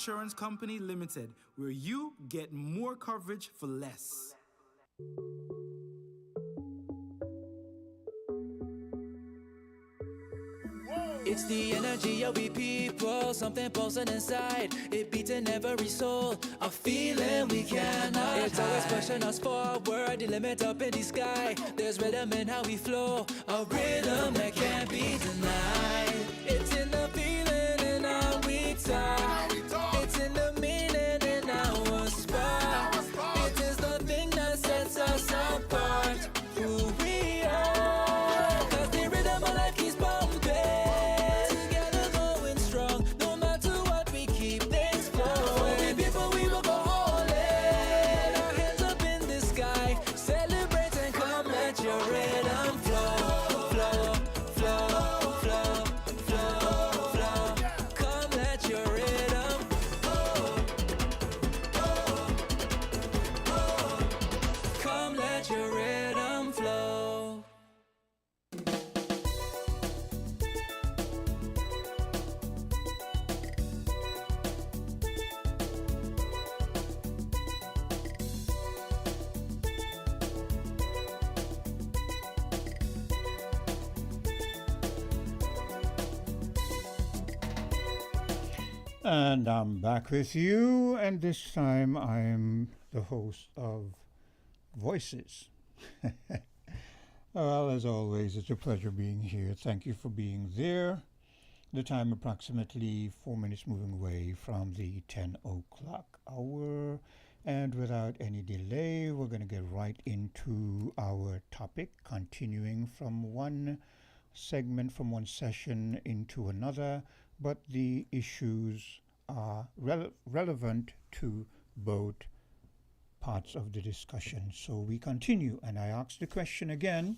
Insurance Company Limited, where you get more coverage for less. It's the energy of we people, something pulsing inside. It beats in every soul, a feeling we cannot It's always pushing us forward, the limit up in the sky. There's rhythm in how we flow, a rhythm that can't be denied. It's in the feeling in how we talk. It's in the meaning in our spot. It is the thing that sets us apart. Who we are, 'cause the rhythm of life keeps bumping. And I'm back with you, and this time I'm the host of Voices. Well, as always, it's a pleasure being here. Thank you for being there. The time approximately 4 minutes moving away from the 10 o'clock hour. And without any delay, we're going to get right into our topic, continuing from one segment, from one session into another, but the issues are relevant to both parts of the discussion. So we continue, and I ask the question again,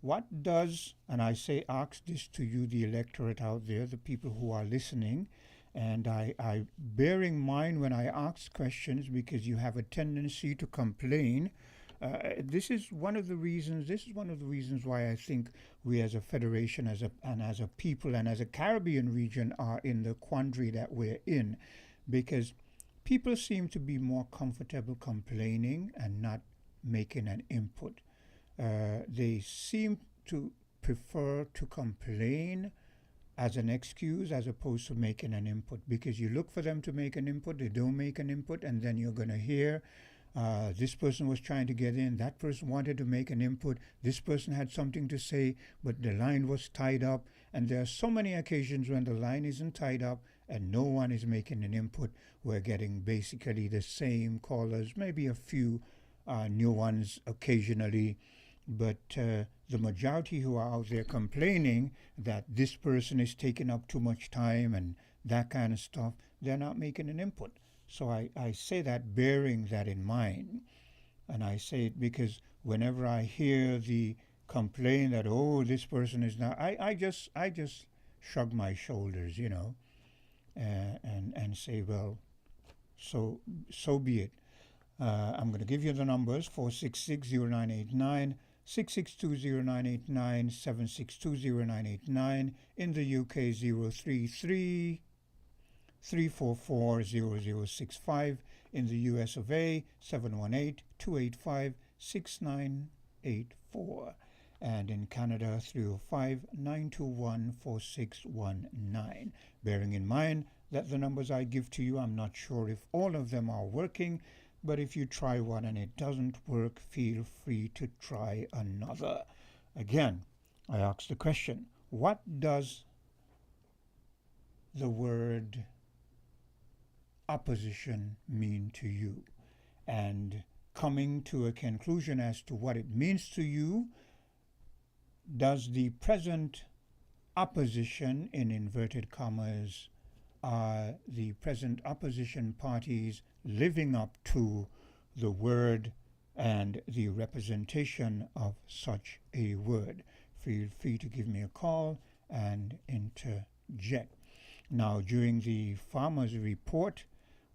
what does, and I say ask this to you, the electorate out there, the people who are listening, and I bear in mind when I ask questions because you have a tendency to complain. This is one of the reasons why I think we as a federation, as a people, and as a Caribbean region are in the quandary that we're in, because people seem to be more comfortable complaining and not making an input. They seem to prefer to complain as an excuse as opposed to making an input, because you look for them to make an input, they don't make an input, and then you're going to hear this person was trying to get in, that person wanted to make an input, this person had something to say, but the line was tied up. And there are so many occasions when the line isn't tied up and no one is making an input. We're getting basically the same callers, maybe a few new ones occasionally, but the majority who are out there complaining that this person is taking up too much time and that kind of stuff, they're not making an input. So I say that bearing that in mind, and I say it because whenever I hear the complaint that, oh, this person is not, I just shrug my shoulders, and say, well, so be it. I'm going to give you the numbers: 4660989, 6620989, 7620989. In the UK, 033 344-0065. In the US of A, 718-285-6984. And in Canada, 305-921-4619. Bearing in mind that the numbers I give to you, I'm not sure if all of them are working, but if you try one and it doesn't work, feel free to try another. Again, I ask the question, what does the word opposition mean to you? And coming to a conclusion as to what it means to you, does the present opposition, in inverted commas, are the present opposition parties living up to the word and the representation of such a word? Feel free to give me a call and interject. Now, during the farmers' report,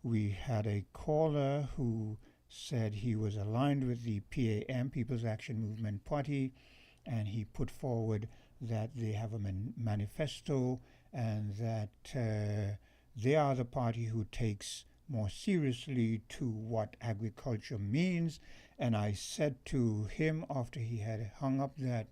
we had a caller who said he was aligned with the PAM, People's Action Movement Party, and he put forward that they have a manifesto and that they are the party who takes more seriously to what agriculture means. And I said to him after he had hung up that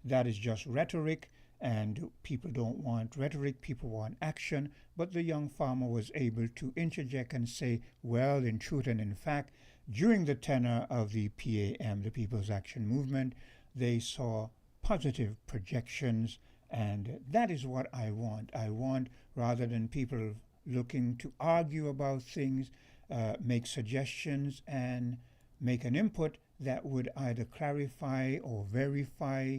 that is just rhetoric, and people don't want rhetoric, people want action. But the young farmer was able to interject and say, well, in truth and in fact, during the tenure of the PAM, the People's Action Movement, they saw positive projections, and that is what I want. I want, rather than people looking to argue about things, make suggestions and make an input that would either clarify or verify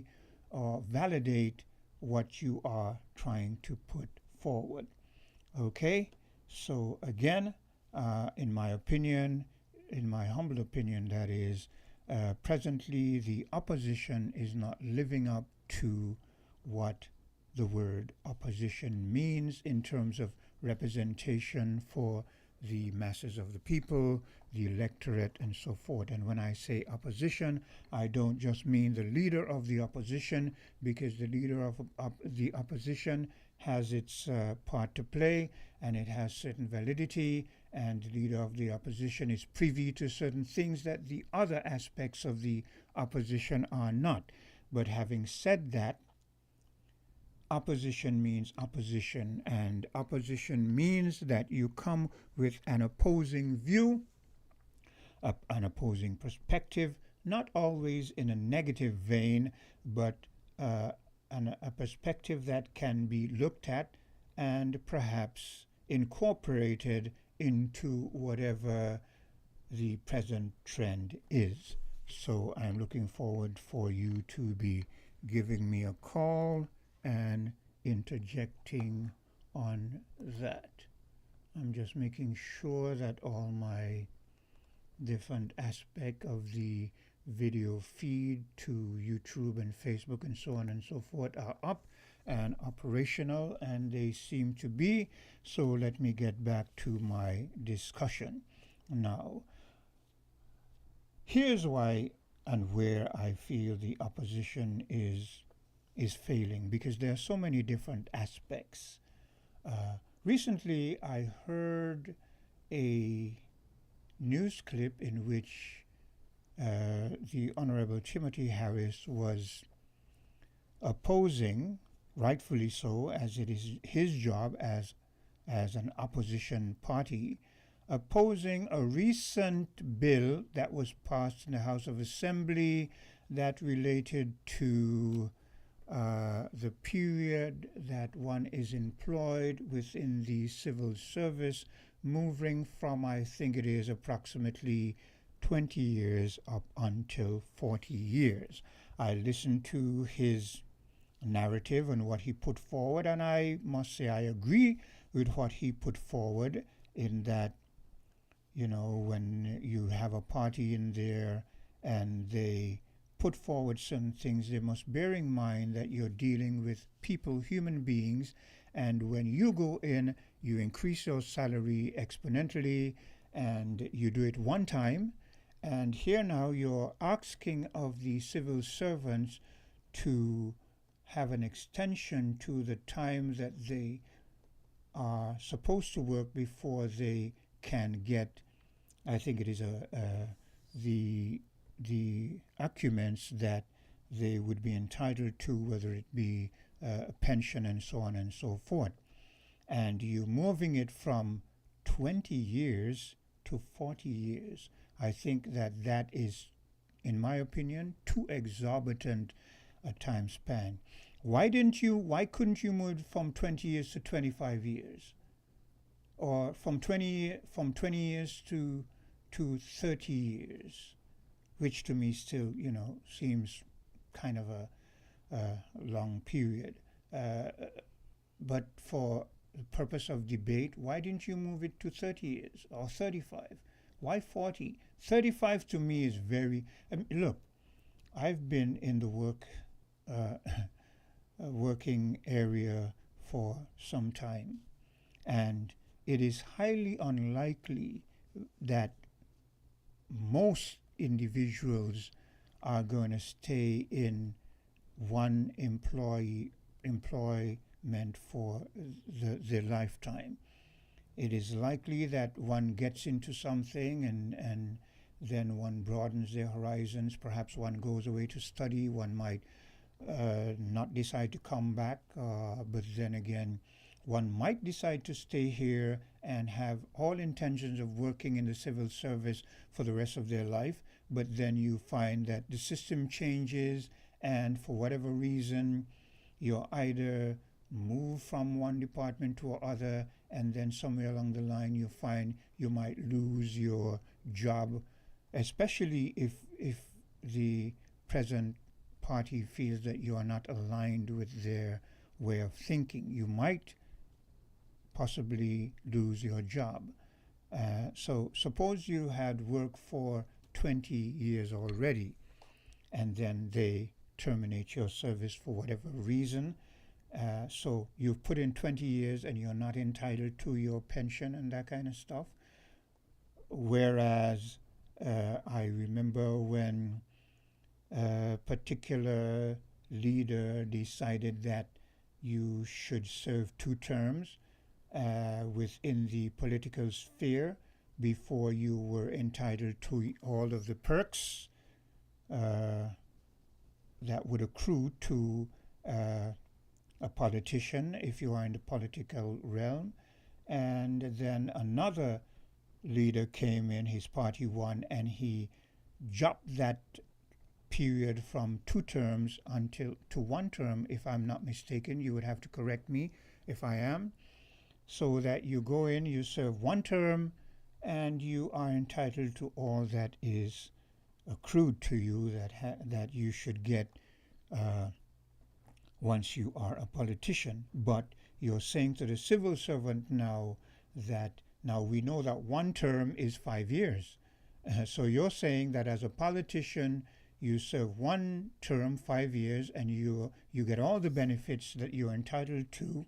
or validate what you are trying to put forward. Okay, so again, in my opinion, in my humble opinion, that is, presently the opposition is not living up to what the word opposition means in terms of representation for the masses of the people, the electorate, and so forth. And when I say opposition, I don't just mean the leader of the opposition, because the leader of the opposition has its part to play, and it has certain validity, and the leader of the opposition is privy to certain things that the other aspects of the opposition are not. But having said that, opposition means opposition, and opposition means that you come with an opposing view, an opposing perspective, not always in a negative vein, but a perspective that can be looked at and perhaps incorporated into whatever the present trend is. So I'm looking forward for you to be giving me a call and interjecting on that. I'm just making sure that all my different aspect of the video feed to YouTube and Facebook and so on and so forth are up and operational, and they seem to be. So let me get back to my discussion. Now, here's why and where I feel the opposition is failing, because there are so many different aspects. Recently, I heard a news clip in which the Honorable Timothy Harris was opposing, rightfully so, as it is his job as an opposition party, opposing a recent bill that was passed in the House of Assembly that related to the period that one is employed within the civil service, moving from, I think it is approximately 20 years up until 40 years. I listened to his narrative and what he put forward, and I must say I agree with what he put forward, in that, you know, when you have a party in there and they put forward certain things, they must bear in mind that you're dealing with people, human beings, and when you go in, you increase your salary exponentially, and you do it one time. And here now you're asking of the civil servants to have an extension to the time that they are supposed to work before they can get, I think it is the accumulations that they would be entitled to, whether it be a pension and so on and so forth. And you're moving it from 20 years to 40 years. I think that that is, in my opinion, too exorbitant a time span. Why couldn't you move from 20 years to 25 years? Or from 20 years to 30 years? Which to me still, you know, seems kind of a long period. But for the purpose of debate, why didn't you move it to 30 years or 35? Why 40? 35 to me is very... look, I've been in the working area for some time, and it is highly unlikely that most individuals are going to stay in one employment for their lifetime. it is likely that one gets into something and then one broadens their horizons. Perhaps one goes away to study. One might not decide to come back, but then again, one might decide to stay here and have all intentions of working in the civil service for the rest of their life. But then you find that the system changes, and for whatever reason, you're either move from one department to another, and then somewhere along the line you find you might lose your job, especially if the present party feels that you are not aligned with their way of thinking. You might possibly lose your job. So suppose you had worked for 20 years already, and then they terminate your service for whatever reason. So you've put in 20 years and you're not entitled to your pension and that kind of stuff. Whereas I remember when a particular leader decided that you should serve 2 terms within the political sphere before you were entitled to all of the perks that would accrue to a politician if you are in the political realm. And then another leader came in, his party won, and he dropped that period from 2 terms until to 1 term, if I'm not mistaken. You would have to correct me if I am. So that you go in, you serve 1 term, and you are entitled to all that is accrued to you that you should get once you are a politician. But you're saying to the civil servant now that now we know that 1 term is 5 years. So you're saying that as a politician, you serve 1 term, 5 years, and you get all the benefits that you're entitled to,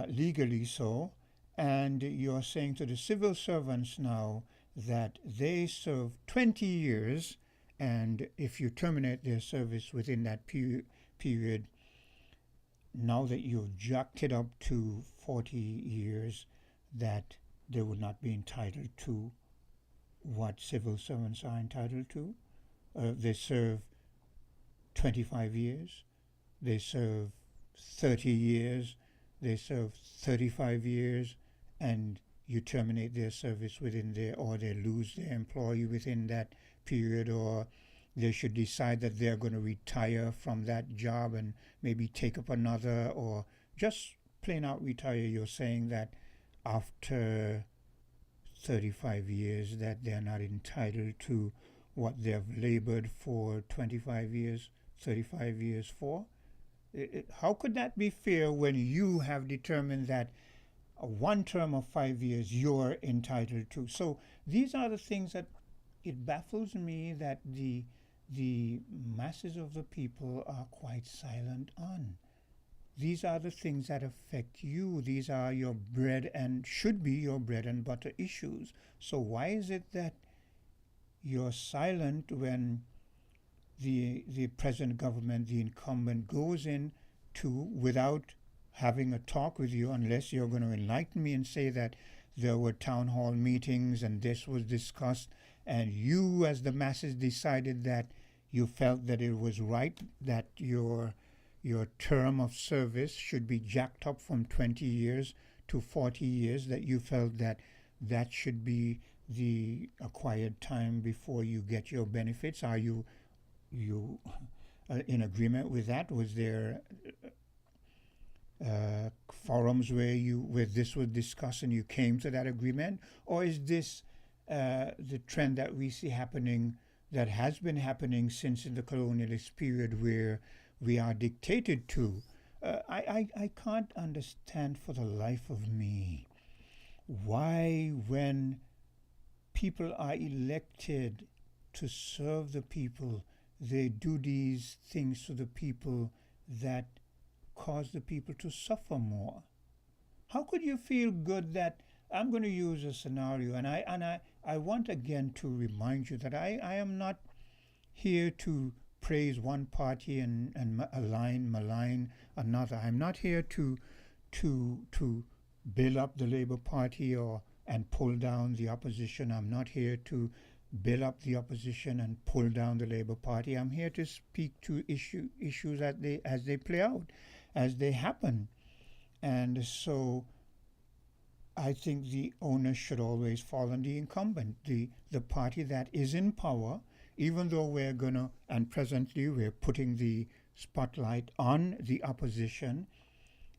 legally so. And you're saying to the civil servants now that they serve 20 years, and if you terminate their service within that period, now that you've jacked it up to 40 years, that they would not be entitled to what civil servants are entitled to. They serve 25 years, they serve 30 years, they serve 35 years, and you terminate their service within there, or they lose their employee within that period, or they should decide that they're going to retire from that job and maybe take up another, or just plain out retire. You're saying that after 35 years that they're not entitled to what they've labored for 25 years, 35 years for. How could that be fair when you have determined that 1 term of 5 years you're entitled to? So these are the things that it baffles me that the masses of the people are quite silent on. These are the things that affect you. These are your bread and should be your bread and butter issues. So why is it that you're silent when the present government, the incumbent, goes in to, without having a talk with you, unless you're going to enlighten me and say that there were town hall meetings and this was discussed, and you as the masses decided that you felt that it was right that your term of service should be jacked up from 20 years to 40 years, that you felt that that should be the acquired time before you get your benefits. Are you in agreement with that? Was there forums where this was discussed and you came to that agreement? Or is this the trend that we see happening, that has been happening since in the colonialist period, where we are dictated to? I can't understand for the life of me why, when people are elected to serve the people, they do these things to the people that cause the people to suffer more. How could you feel good that, I'm going to use a scenario, and I want again to remind you that I am not here to praise one party and malign another. I'm not here to build up the Labour Party and pull down the opposition. I'm not here to build up the opposition and pull down the Labour Party. I'm here to speak to issues as they play out, as they happen. And so I think the onus should always fall on the incumbent, the party that is in power, even though we're gonna, and presently we're putting the spotlight on the opposition.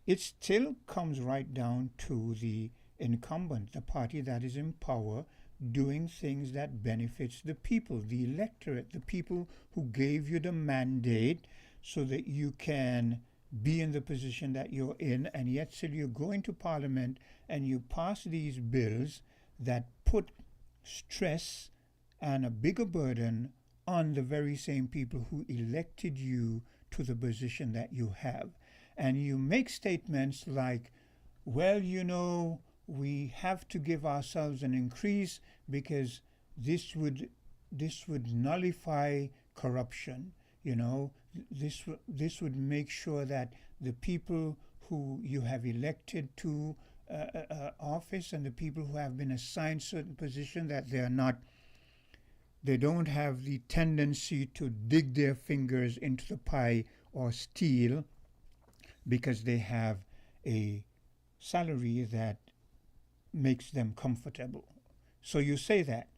It still comes right down to the incumbent, the party that is in power, doing things that benefits the people, the electorate, the people who gave you the mandate so that you can be in the position that you're in, and yet still you go into Parliament and you pass these bills that put stress and a bigger burden on the very same people who elected you to the position that you have. And you make statements like, well, we have to give ourselves an increase because this would nullify corruption. This would make sure that the people who you have elected to office and the people who have been assigned certain position, that they don't have the tendency to dig their fingers into the pie or steal because they have a salary that makes them comfortable. So you say that.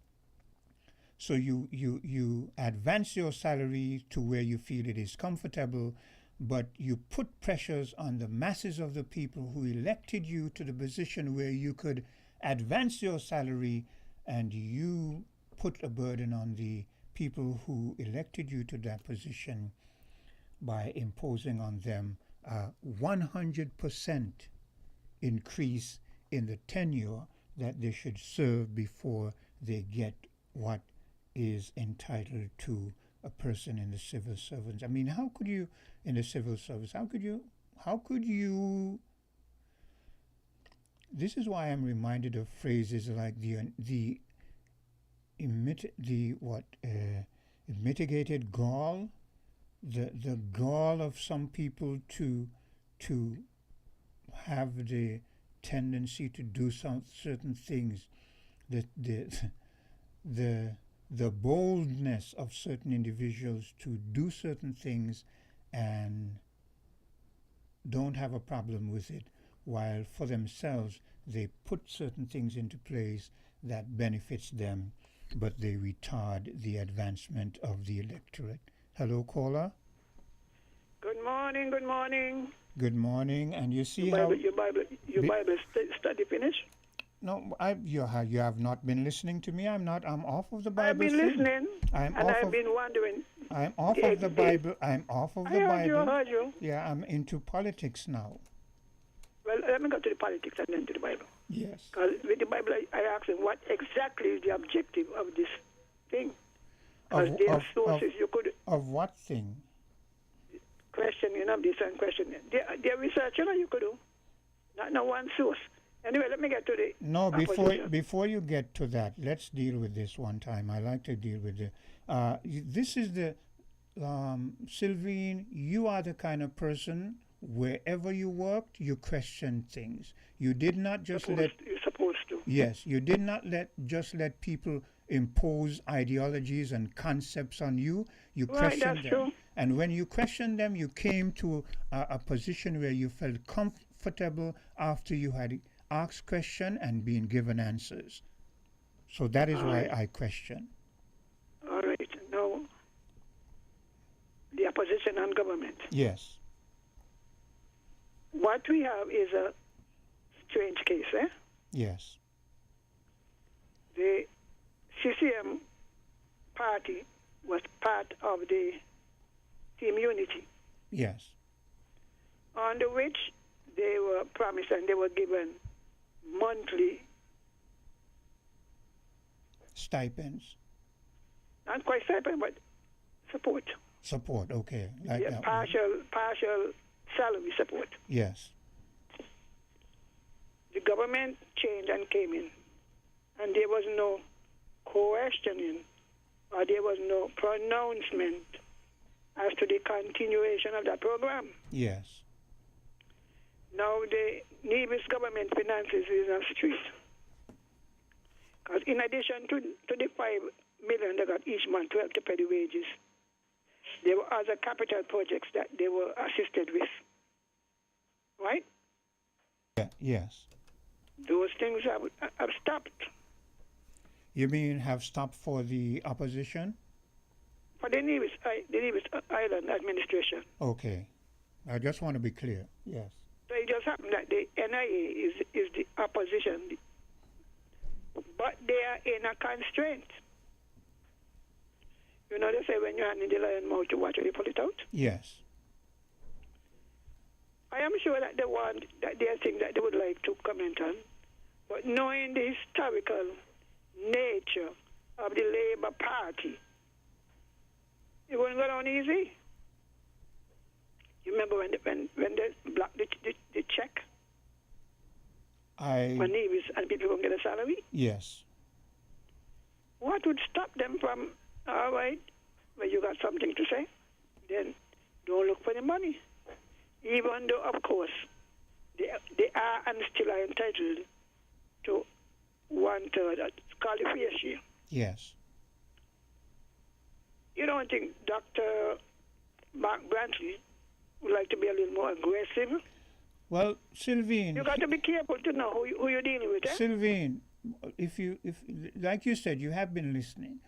So you advance your salary to where you feel it is comfortable, but you put pressures on the masses of the people who elected you to the position where you could advance your salary, and you put a burden on the people who elected you to that position by imposing on them a 100% increase in the tenure that they should serve before they get what is entitled to a person in the civil service. I mean, how could you, in the civil service, how could you, this is why I'm reminded of phrases like the mitigated gall, the gall of some people to have the tendency to do some certain things, the boldness of certain individuals to do certain things and don't have a problem with it, while for themselves they put certain things into place that benefits them, but they retard the advancement of the electorate. Hello, caller. Good morning. Good morning. Good morning. And you see your Bible study finished? No, you have not been listening to me. I'm off of the Bible. I've been listening, I've been wondering. I'm off of the Bible. I'm off of the Bible. I heard you. Yeah, I'm into politics now. Well, let me go to the politics and then to the Bible. Yes. Because with the Bible, I asked him what exactly is the objective of this thing. Because there are sources you could... Of what thing? Question, this and question. There research, you could do. Not one source. Anyway, let me get to the... No, before you get to that, let's deal with this one time. I like to deal with it. This is the... Sylvine, you are the kind of person, wherever you worked, you question things. You did not just You're supposed to. Yes, you did not let people impose ideologies and concepts on you. You questioned them. True. And when you questioned them, you came to a position where you felt comfortable after you had asked questions and been given answers. So that is why I question. All right. Now, the opposition and government. Yes. What we have is a strange case, eh? Yes. The CCM party was part of the Team Unity. Yes. Under which they were promised and they were given monthly stipends. Not quite stipend, but support. Support, okay. Like that. Partial salary support. Yes. The government changed and came in, and there was no questioning or there was no pronouncement as to the continuation of that program. Yes. Now the Nevis government finances is a street. Because in addition to the 5 million they got each month to help to pay the wages, there were other capital projects that they were assisted with. Right? Yeah, yes. Those things have stopped. You mean have stopped for the opposition? For the Nevis Island administration. Okay. I just want to be clear. Yes. So it just happened that the NIA is the opposition, but they are in a constraint. You know, they say when you're in the lion mouth, you watch when you pull it out. Yes. I am sure that there are things that they would like to comment on, but knowing the historical nature of the Labour Party, it wouldn't go down easy. You remember when they blocked the check? For Nevis and people won't get a salary? Yes. What would stop them from, all right, when you got something to say, then don't look for the money. Even though, of course, they are and still are entitled to 1/3. It's called a fair share. Yes. You don't think Dr. Mark Brantley would like to be a little more aggressive? Well, Sylvine. You got to be careful to know who you're dealing with. Sylvine, if like you said, you have been listening.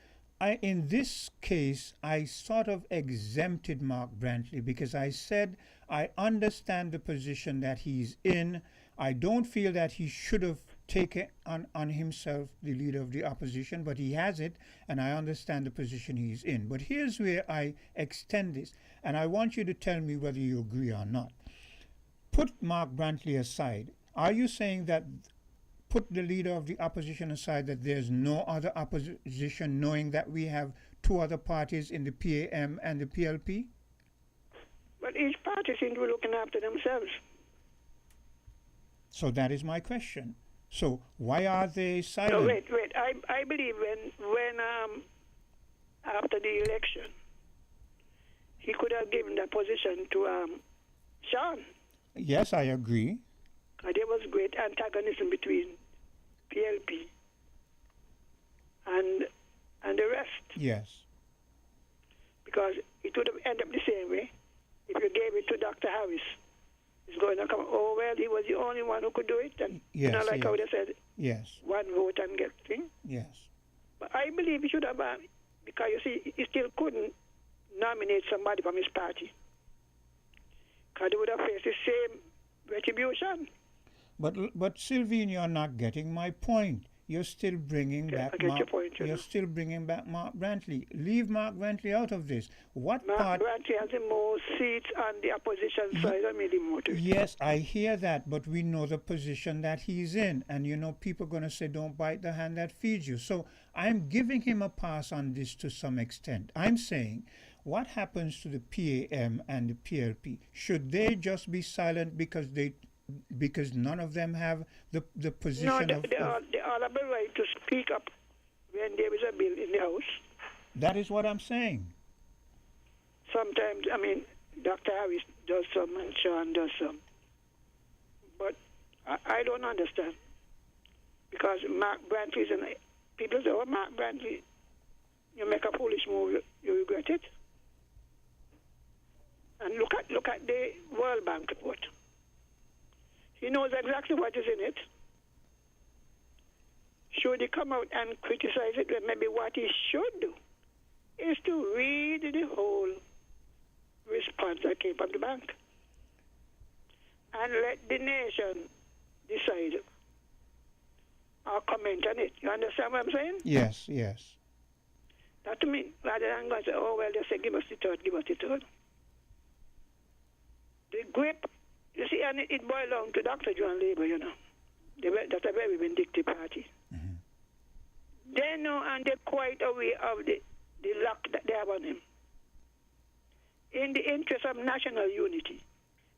In this case, I sort of exempted Mark Brantley because I said I understand the position that he's in. I don't feel that he should have taken on himself the leader of the opposition, but he has it, and I understand the position he's in. But here's where I extend this, and I want you to tell me whether you agree or not. Put Mark Brantley aside. Are you saying that, put the leader of the opposition aside, that there's no other opposition, knowing that we have two other parties in the PAM and the PLP? But each party seems to be looking after themselves. So that is my question. So why are they silent? No, wait. I believe when after the election, he could have given that position to Sean. Yes, I agree. There was great antagonism between PLP and the rest. Yes. Because it would have ended up the same way if you gave it to Dr. Harris. It's going to come, oh, well, he was the only one who could do it. And yes, you know, like how they said, yes, one vote and get thing. Yes. But I believe he should have, because you see, he still couldn't nominate somebody from his party. Because they would have faced the same retribution. But Sylvine, you're not getting my point. You're still bringing back still bringing back Mark Brantley. Leave Mark Brantley out of this. Mark Brantley has the most seats on the opposition side of the motor. Yes, I hear that, but we know the position that he's in, and you know people are going to say, "Don't bite the hand that feeds you." So I'm giving him a pass on this to some extent. I'm saying, what happens to the PAM and the PLP? Should they just be silent because none of them have the position of... They all have the right to speak up when there is a bill in the House. That is what I'm saying. Sometimes, I mean, Dr. Harris does some and Sean does some. But I don't understand. Because Mark Brantley is people say, oh, Mark Brantley, you make a foolish move, you regret it. And look at the World Bank report. He knows exactly what is in it. Should he come out and criticize it? Well, maybe what he should do is to read the whole response that came from the bank and let the nation decide or comment on it. You understand what I'm saying? Yes, yes. That to me, rather than going to say, oh, well, they say, give us the third, give us the third. The grip, you see, and it boils down to Dr. John Labour, you know. That's a very vindictive party. Mm-hmm. They know and they're quite aware of the luck that they have on him. In the interest of national unity,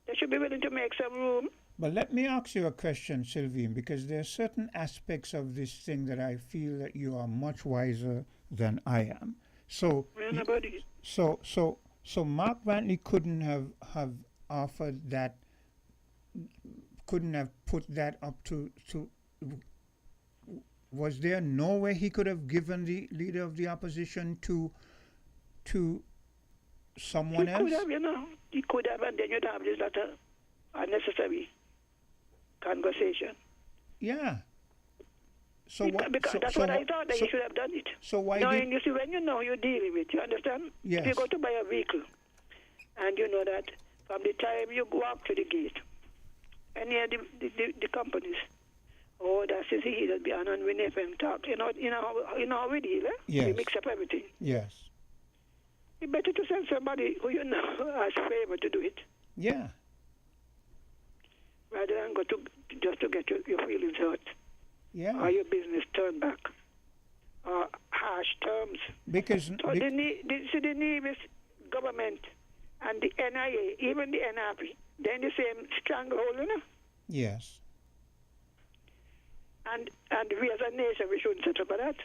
they should be willing to make some room. But let me ask you a question, Sylvine, because there are certain aspects of this thing that I feel that you are much wiser than I am. So, so Mark Brantley couldn't have offered that couldn't have put that up to was there no way he could have given the leader of the opposition to someone else? He could have, he could have, and then you'd have this lot of unnecessary conversation. Yeah. So Because that's what I thought, that he should have done it. So why Knowing, you see, when you know you're dealing with, you understand? Yes. If you go to buy a vehicle, and you know that from the time you walk to the gate, any of the companies, that's he that be on winnfm talk. You know how we deal, eh? Yes. We mix up everything. Yes. It's better to send somebody who you know has favor to do it, Yeah. rather than go to just to get your feelings hurt Yeah. or your business turned back or harsh terms. Because So the Nevis government and the NIA, even the NRP, they're in the same stranglehold, yes. And we as a nation, we shouldn't settle for that.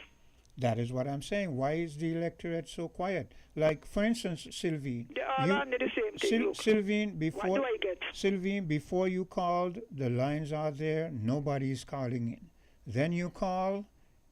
That is what I'm saying. Why is the electorate so quiet? Like, for instance, Sylvie. They all under the same thing. Look. Sylvine, What do I get? Sylvine, before you called, the lines are there. Nobody's calling in. Then you call,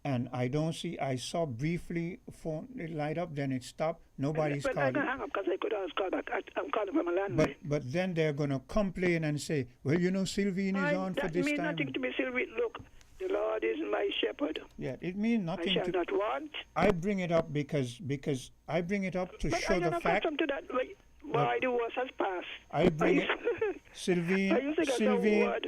and I don't see. I saw briefly phone it light up, then it stopped. Nobody's But calling. I can hang up because I could always call back. I'm calling from a landline. But then they're gonna complain and say, well, Sylvine is on for this That means time. nothing to me, Sylvie. Look, the Lord is my shepherd. Yeah, it means I nothing shall to. not want. I bring it up because I bring it up to But show I the don't fact. come to that. Why the worst has passed. I bring it, Sylvine, I used to get some word.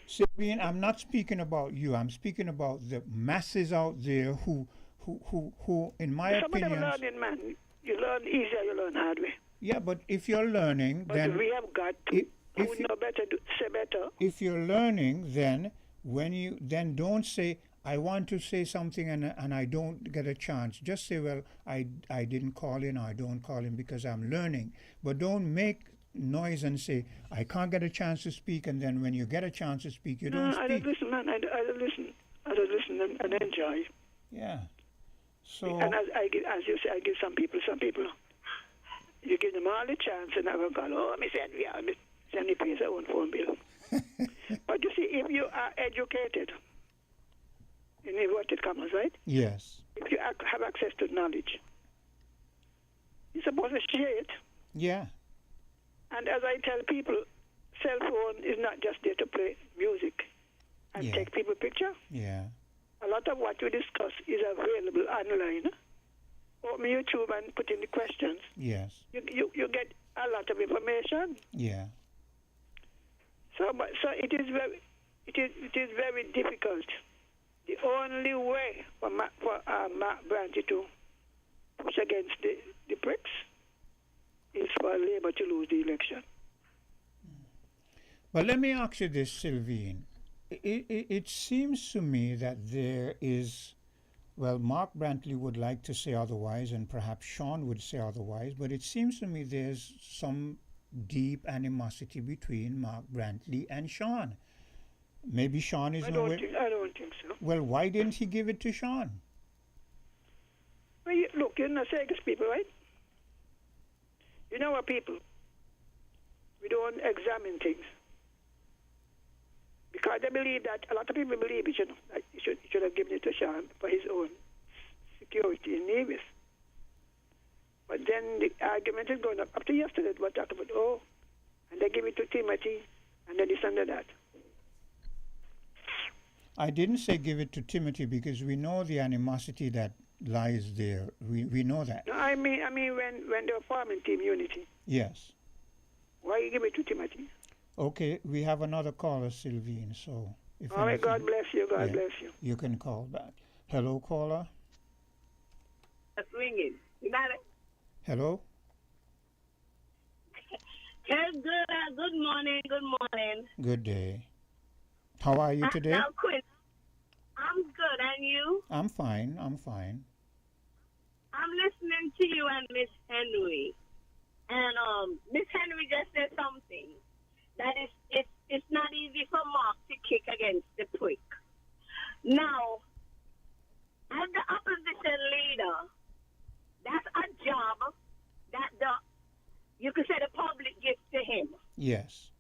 Sylvine, I'm not speaking about you. I'm speaking about the masses out there who in my Some opinion. of them learning, man. You learn easier, you learn hard way. Yeah, but if you're learning, But then we have got to if who know better, say better. if you're learning, then then don't say I want to say something and I don't get a chance. Just say, well, I didn't call in or I don't call in because I'm learning. But don't make noise and say I can't get a chance to speak, and then when you get a chance to speak, you don't I speak. don't listen, man. I don't listen. I don't listen and enjoy. Yeah. So And as you say, I give some people. You give them all the chance, and I will call. Oh, me send me pays their own phone bill. But you see, if you are educated, in inverted commas, right? yes. If you have access to knowledge, you're supposed to share it. Yeah. And as I tell people, cell phone is not just there to play music and Yeah. take people picture. Yeah. A lot of what we discuss is available online. Open YouTube and put in the questions. Yes. You get a lot of information. Yeah. So it is very difficult. The only way for Mark Branty to push against the pricks is for Labour to lose the election. But let me ask you this, Sylvine. It seems to me that there is, well, Mark Brantley would like to say otherwise, and perhaps Sean would say otherwise, but it seems to me there's some deep animosity between Mark Brantley and Sean. Maybe Sean is I don't think so. Well, why didn't he give it to Sean? Well, look, you're not Segas people, right? You know our people. We don't examine things. Because they believe that, a lot of people believe it, that he should have given it to Sean for his own security in Nevis. But then the argument is going up. Up to yesterday, they were talking about, and they give it to Timothy, and then this and that. I didn't say give it to Timothy because we know the animosity that lies there. We know that. No, I mean when they were forming Team Unity. Yes. Why you give it to Timothy? Okay, we have another caller, Sylvine, so if All right, anything, God bless you, God bless you. you can call back. Hello, caller. That's ringing. You got it? Hello? Good morning. Good day. How are you today? Now, Quinn, I'm good, and you? I'm fine. I'm listening to you and Miss Henry. And Miss Henry just said something that it's not easy for Mark to kick against the prick. Now, as the opposition leader, that's a job that you could say the public gives to him. Yes.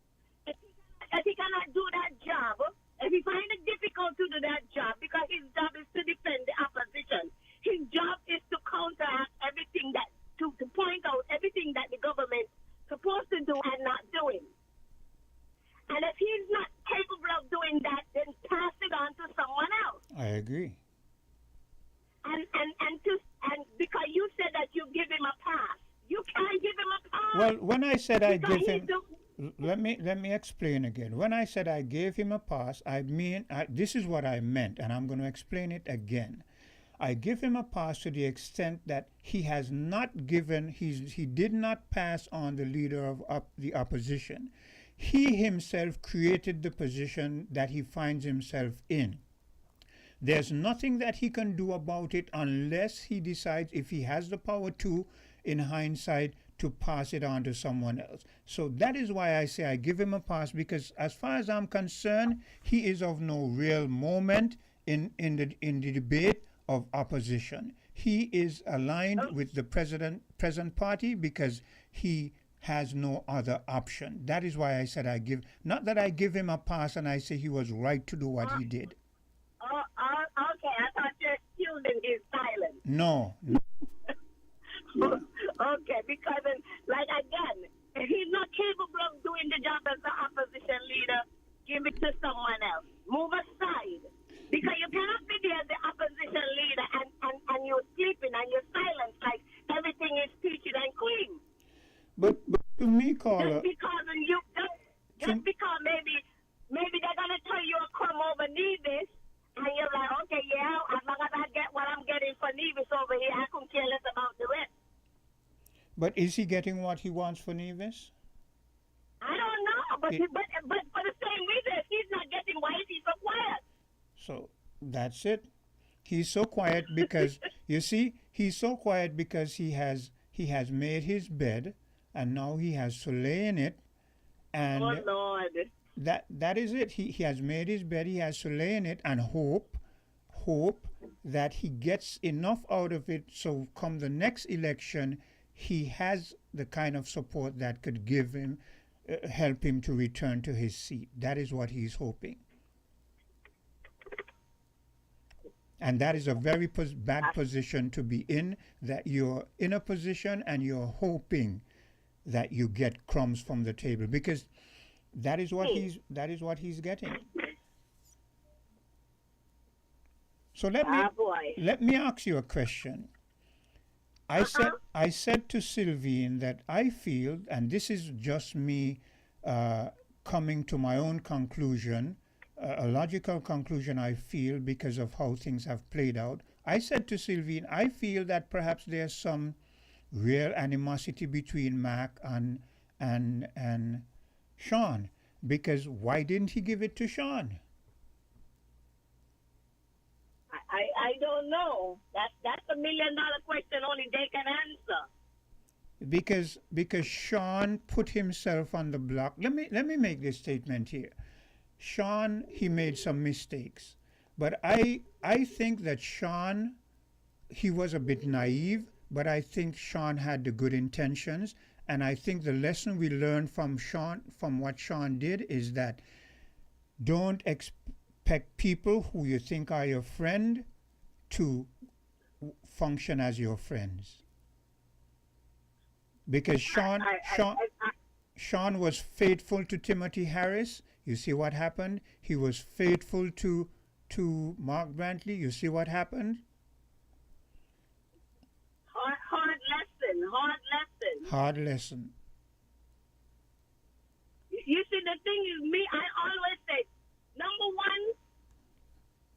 do that job because his job is to defend the opposition. His job is to counteract everything to point out everything that the government supposed to do and not doing. And if he's not capable of doing that, then pass it on to someone else. I agree. And because you said that you give him a pass, you can't give him a pass. Well, when I said I because give him, let me explain again. When I said I gave him a pass, I mean this is what I meant, and I'm going to explain it again. I give him a pass to the extent that he has not given, he did not pass on the leader of the opposition. He himself created the position that he finds himself in. There's nothing that he can do about it unless he decides, if he has the power to, in hindsight, to pass it on to someone else. So that is why I say I give him a pass, because as far as I'm concerned, he is of no real moment in the debate of opposition. He is aligned with the present party because he has no other option. That is why I said not that I give him a pass and I say he was right to do what he did. Okay, I thought you excused his silence. No. Okay, because again, if he's not capable of doing the job as the opposition leader, give it to someone else. Move aside. Because you cannot be there as the opposition leader and you're sleeping and you're silent like everything is peachy and clean. But to me, caller, just because maybe they're gonna tell you a come over Nevis, and you're like, okay, yeah, as long as I get what I'm getting for Nevis over here, I couldn't care less about the rest. but is he getting what he wants for Nevis? I don't know, but for the same reason, if he's not getting, why is he so quiet? So that's it. He's so quiet because you see, he's so quiet because he has made his bed and now he has to lay in it, and oh Lord, that is it. He has made his bed, he has to lay in it and hope that he gets enough out of it so come the next election he has the kind of support that could give him help him to return to his seat. That is what he's hoping. And that is a very bad position to be in, that you're in a position and you're hoping that you get crumbs from the table, because that is what he's getting. So let me ask you a question. I said to Sylvine that I feel, and this is just me coming to my own conclusion, a logical conclusion I feel because of how things have played out. I said to Sylvine, I feel that perhaps there's some real animosity between Mac and Sean, because why didn't he give it to Sean? I don't know. That's $1 million question only they can answer. Because Sean put himself on the block. Let me make this statement here. Sean, he made some mistakes, but I think that Sean, he was a bit naive, but I think Sean had the good intentions, and I think the lesson we learned from what Sean did is that don't expect people who you think are your friend to function as your friends. Because Sean was faithful to Timothy Harris. You see what happened? He was faithful to Mark Brantley. You see what happened? Hard lesson. You see, the thing is, I always say, number one,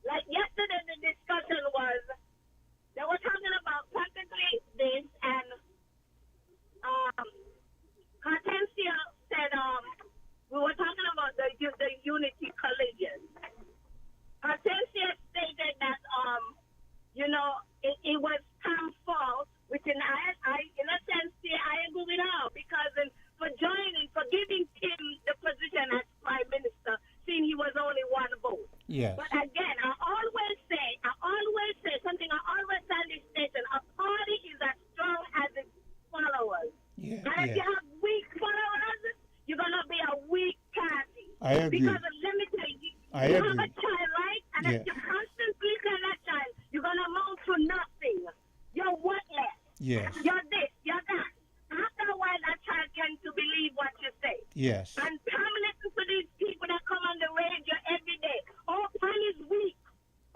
like yesterday the discussion was, they were talking about practically this, and Hortensia said, we were talking about the unity collision. Hortensia stated that, it was Tom's fault, which in a sense, I agree with her, because for giving him the position as Prime Minister, seeing he was only one vote. Yes. But again, I always say something, I always say this station, a party is as strong as its followers. Yeah, and if you have weak followers, you're going to be a weak party. I agree. Because let me tell you, you have a child, right? And Yes. if you constantly tell that child, you're going to amount to nothing. You're worthless. Yes. You're this, you're that. After a while, that child tends to believe what you say. Yes. And come listen to these people that come on the radio every day. Oh, Pam is weak.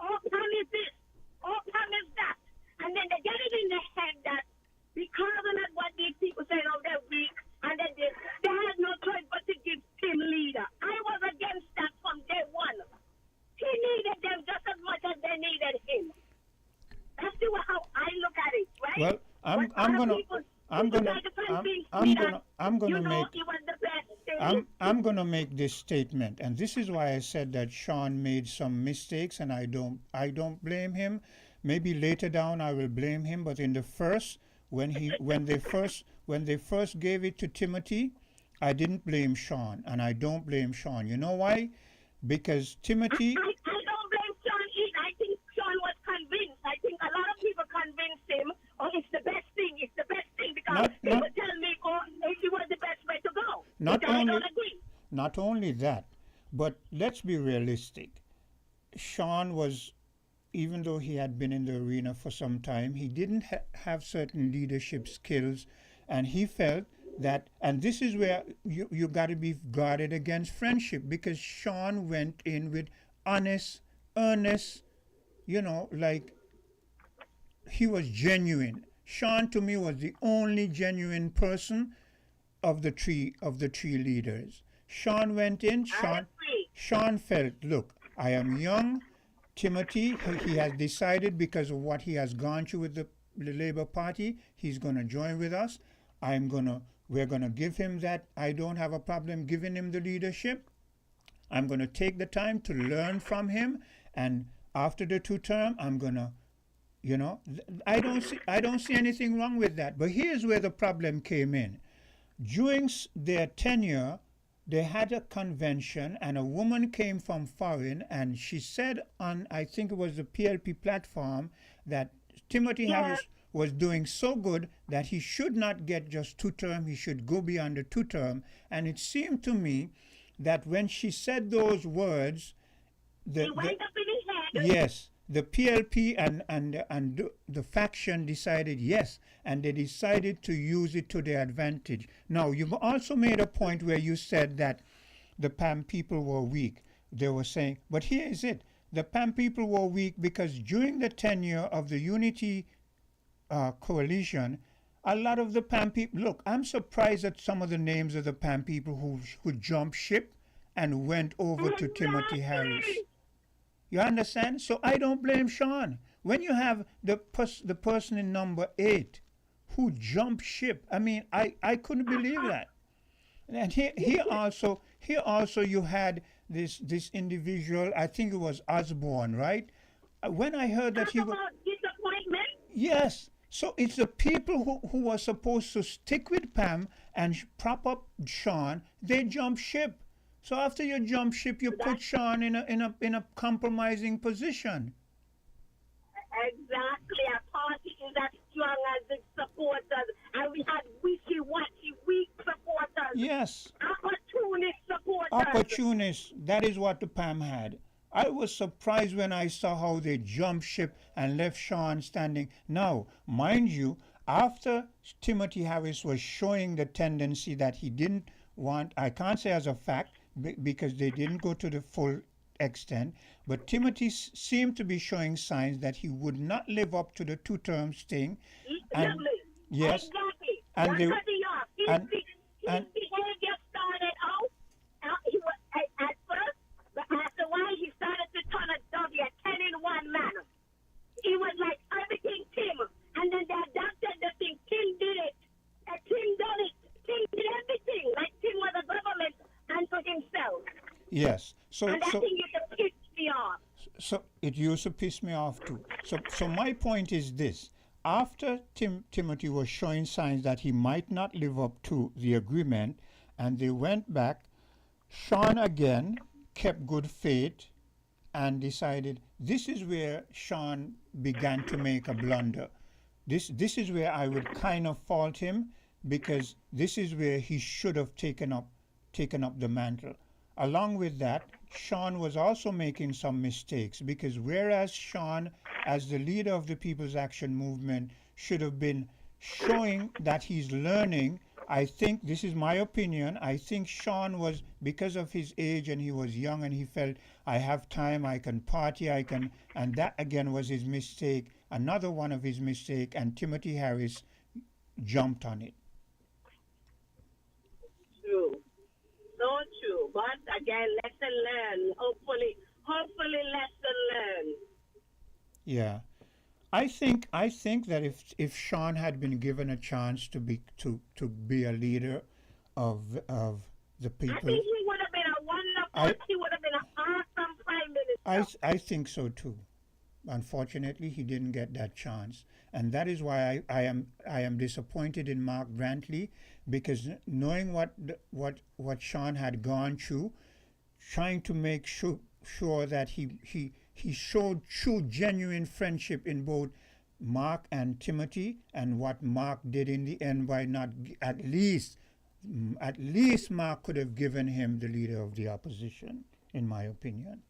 Oh, Pam is this. Oh, Pam is that. And then they get it in their head that because of what these people say, oh, they're weak, and then they had no choice but to give team leader. I was against that from day one. He needed them just as much as they needed him. That's how I look at it, right? Well, I'm gonna make this statement, and this is why I said that Sean made some mistakes, and I don't blame him. Maybe later down I will blame him, but in the first, when they first gave it to Timothy, I didn't blame Sean, and I don't blame Sean. You know why? Because Timothy. I don't blame Sean either. I think Sean was convinced. I think a lot of people convinced him, oh, it's the best thing, because people tell me, oh, it was the best way to go. Not only that, but let's be realistic. Sean was, even though he had been in the arena for some time, he didn't have certain leadership skills, and he felt that, and this is where you got to be guarded against friendship, because Sean went in with honest, earnest, like he was genuine. Sean to me was the only genuine person of the three leaders. Sean went in. Sean felt, look, I am young. Timothy, he has decided because of what he has gone through with the Labour Party, he's going to join with us. We're going to give him that. I don't have a problem giving him the leadership. I'm going to take the time to learn from him, and after the 2 term, I'm going to, I don't see anything wrong with that. But here's where the problem came in. During their tenure, they had a convention, and a woman came from foreign, and she said on, I think it was the PLP platform, that Timothy Harris was doing so good that he should not get just 2 term, he should go beyond the 2 term. And it seemed to me that when she said those words, yes, the PLP and the faction decided yes, and they decided to use it to their advantage. Now, you've also made a point where you said that the PAM people were weak. They were saying, but here is it. The PAM people were weak because during the tenure of the Unity coalition, a lot of the PAM people, look, I'm surprised at some of the names of the PAM people who jumped ship and went over to Timothy Harris. You understand? So I don't blame Sean. When you have the person in number 8 who jumped ship, I mean, I couldn't believe that. And here also you had this individual, I think it was Osborne, right? When I heard that he was... disappointment? Yes. So it's the people who were supposed to stick with Pam and prop up Sean, they jump ship. So after you jump ship, you put Sean in a compromising position. Exactly. A party is as strong as its supporters, and we had wishy-washy, weak supporters. Yes. Opportunist supporters. Opportunists. That is what the PAM had. I was surprised when I saw how they jumped ship and left Sean standing. Now, mind you, after Timothy Harris was showing the tendency that he didn't want, I can't say as a fact, because they didn't go to the full extent, but Timothy seemed to be showing signs that he would not live up to the 2 terms thing. And, yes. Exactly. And his behavior started out, he was at first, but after a while he started to turn a W, a 10-in-1 manner. He was like everything Tim, and then they adopted the thing. Tim did it. Tim done it. Tim did everything. Like Tim was a government unto himself. Yes. And that thing used to piss me off. So it used to piss me off too. So my point is this. After Timothy was showing signs that he might not live up to the agreement, and they went back, Sean again kept good faith and decided this is where Sean began to make a blunder. This is where I would kind of fault him, because this is where he should have taken up the mantle. Along with that, Sean was also making some mistakes, because whereas Sean, as the leader of the People's Action Movement, should have been showing that he's learning, I think, this is my opinion, I think Sean was, because of his age and he was young and he felt, I have time, I can party, I can, and that again was his mistake, another one of his mistake, and Timothy Harris jumped on it. True. So true. But again, lesson learned. Hopefully lesson learned. Yeah. I think that if Sean had been given a chance to be a leader of the people, I think he would have been a wonderful, he would have been an awesome prime minister. I think so too. Unfortunately, he didn't get that chance, and that is why I am disappointed in Mark Brantley, because knowing what Sean had gone through, trying to make sure that he showed true genuine friendship in both Mark and Timothy, and what Mark did in the end by not at least Mark could have given him the leader of the opposition, in my opinion.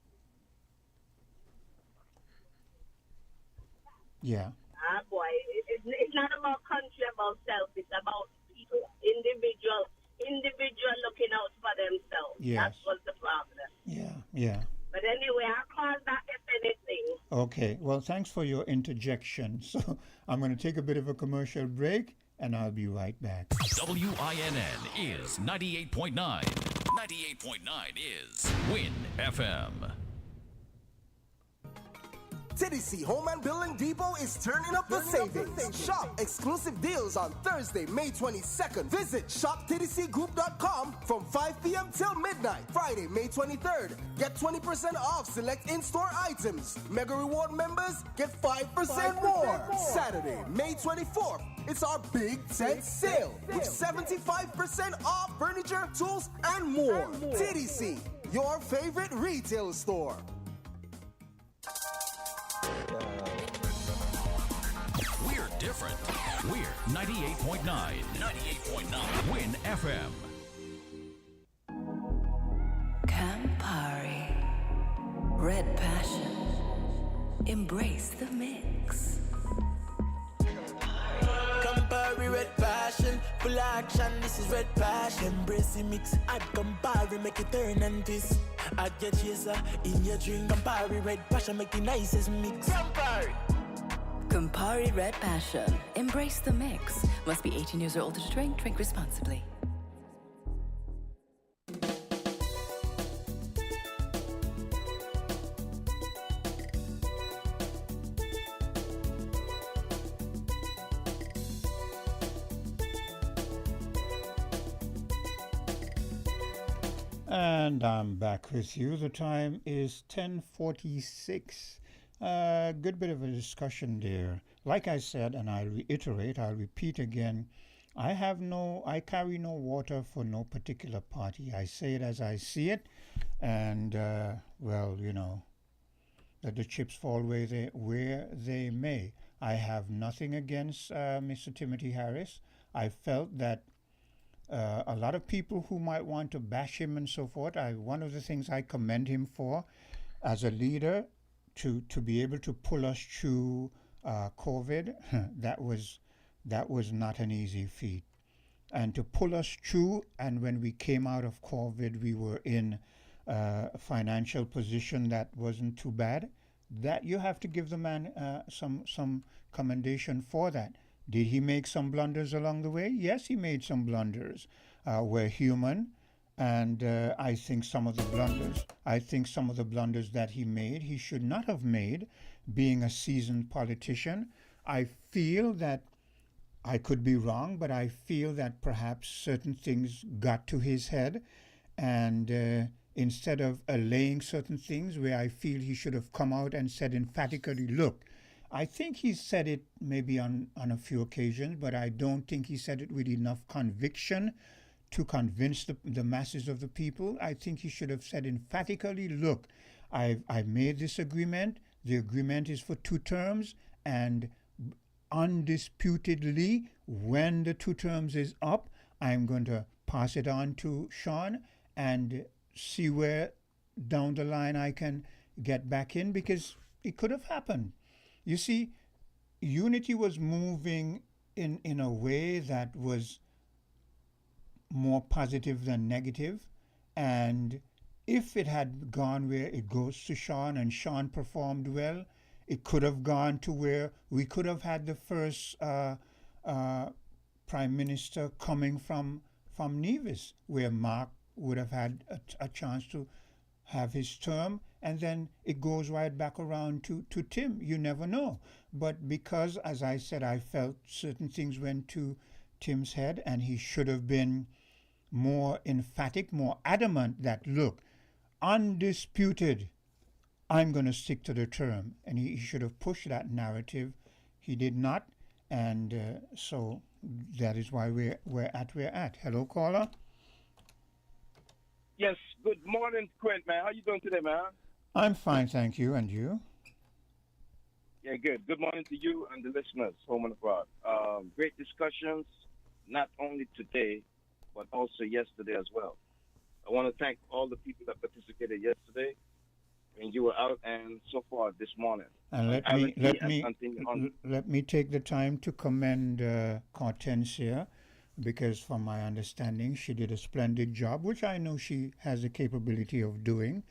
Yeah. Ah, boy, it's not about country, about self. It's about people, individual looking out for themselves. Yes. That's what's the problem. Yeah. But anyway, I'll call back if anything. Okay. Well, thanks for your interjection. So I'm going to take a bit of a commercial break, and I'll be right back. WINN is 98.9. 98.9 is Win FM. TDC Home and Building Depot is turning up the savings. Shop exclusive deals on Thursday, May 22nd. Visit shoptdcgroup.com from 5 p.m. till midnight. Friday, May 23rd. Get 20% off select in-store items. Mega Reward members get 5% more. Saturday, May 24th. It's our Big Tent Sale with 75% off furniture, tools, and more. TDC, your favorite retail store. We're different. We're 98.9. 98.9 Win FM. Campari. Red Passion. Embrace the mix. Campari, Red Passion. Full action, this is Red Passion. Embrace the mix. Add Campari, make it turn and twist. Add your chaser in your drink. Campari, Red Passion, make the nicest mix. Campari. Campari Red Passion. Embrace the mix. Must be 18 years or older to drink. Drink responsibly. And I'm back with you. The time is 10:46. Good bit of a discussion there. Like I said, and I'll repeat again, I carry no water for no particular party. I say it as I see it, and well, you know, that the chips fall where they may. I have nothing against Mr. Timothy Harris. I felt that a lot of people who might want to bash him and so forth, one of the things I commend him for as a leader, to be able to pull us through COVID, that was not an easy feat. And to pull us through, and when we came out of COVID, we were in a financial position that wasn't too bad. That you have to give the man some commendation for that. Did he make some blunders along the way? Yes, he made some blunders. We're human. And I think some of the blunders that he made, he should not have made, being a seasoned politician. I feel that, I could be wrong, but I feel that perhaps certain things got to his head, and instead of allaying certain things where I feel he should have come out and said emphatically, look, I think he said it maybe on a few occasions, but I don't think he said it with enough conviction to convince the masses of the people. I think he should have said emphatically, look, I've made this agreement. The agreement is for 2 terms, and undisputedly, when the 2 terms is up, I'm going to pass it on to Sean and see where down the line I can get back in, because it could have happened. You see, Unity was moving in a way that was more positive than negative, and if it had gone where it goes to Sean and Sean performed well, it could have gone to where we could have had the first prime minister coming from Nevis, where Mark would have had a chance to have his term, and then it goes right back around to Tim. You never know. But because, as I said, I felt certain things went to Tim's head, and he should have been more emphatic, more adamant that, look, undisputed, I'm going to stick to the term. And he should have pushed that narrative. He did not, and so that is why we're at. Hello, caller. Yes, good morning, Quint, man. How you doing today, man? I'm fine, thank you. And you? Yeah, good. Good morning to you and the listeners, home and abroad. Great discussions, not only today, but also yesterday as well. I want to thank all the people that participated yesterday when you were out, and so far this morning. And let me take the time to commend Hortensia, because from my understanding, she did a splendid job, which I know she has the capability of doing.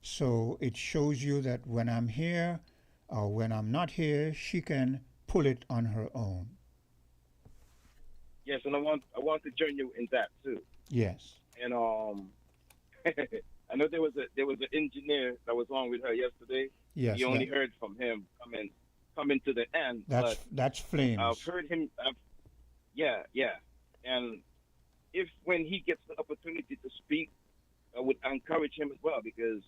So it shows you that when I'm here or when I'm not here, she can pull it on her own. Yes, and I want to join you in that too. Yes. And I know there was an engineer that was on with her yesterday. Yes. You only heard from him coming to the end. That's Flames. I've heard him. Yeah. And if when he gets the opportunity to speak, I would encourage him as well, because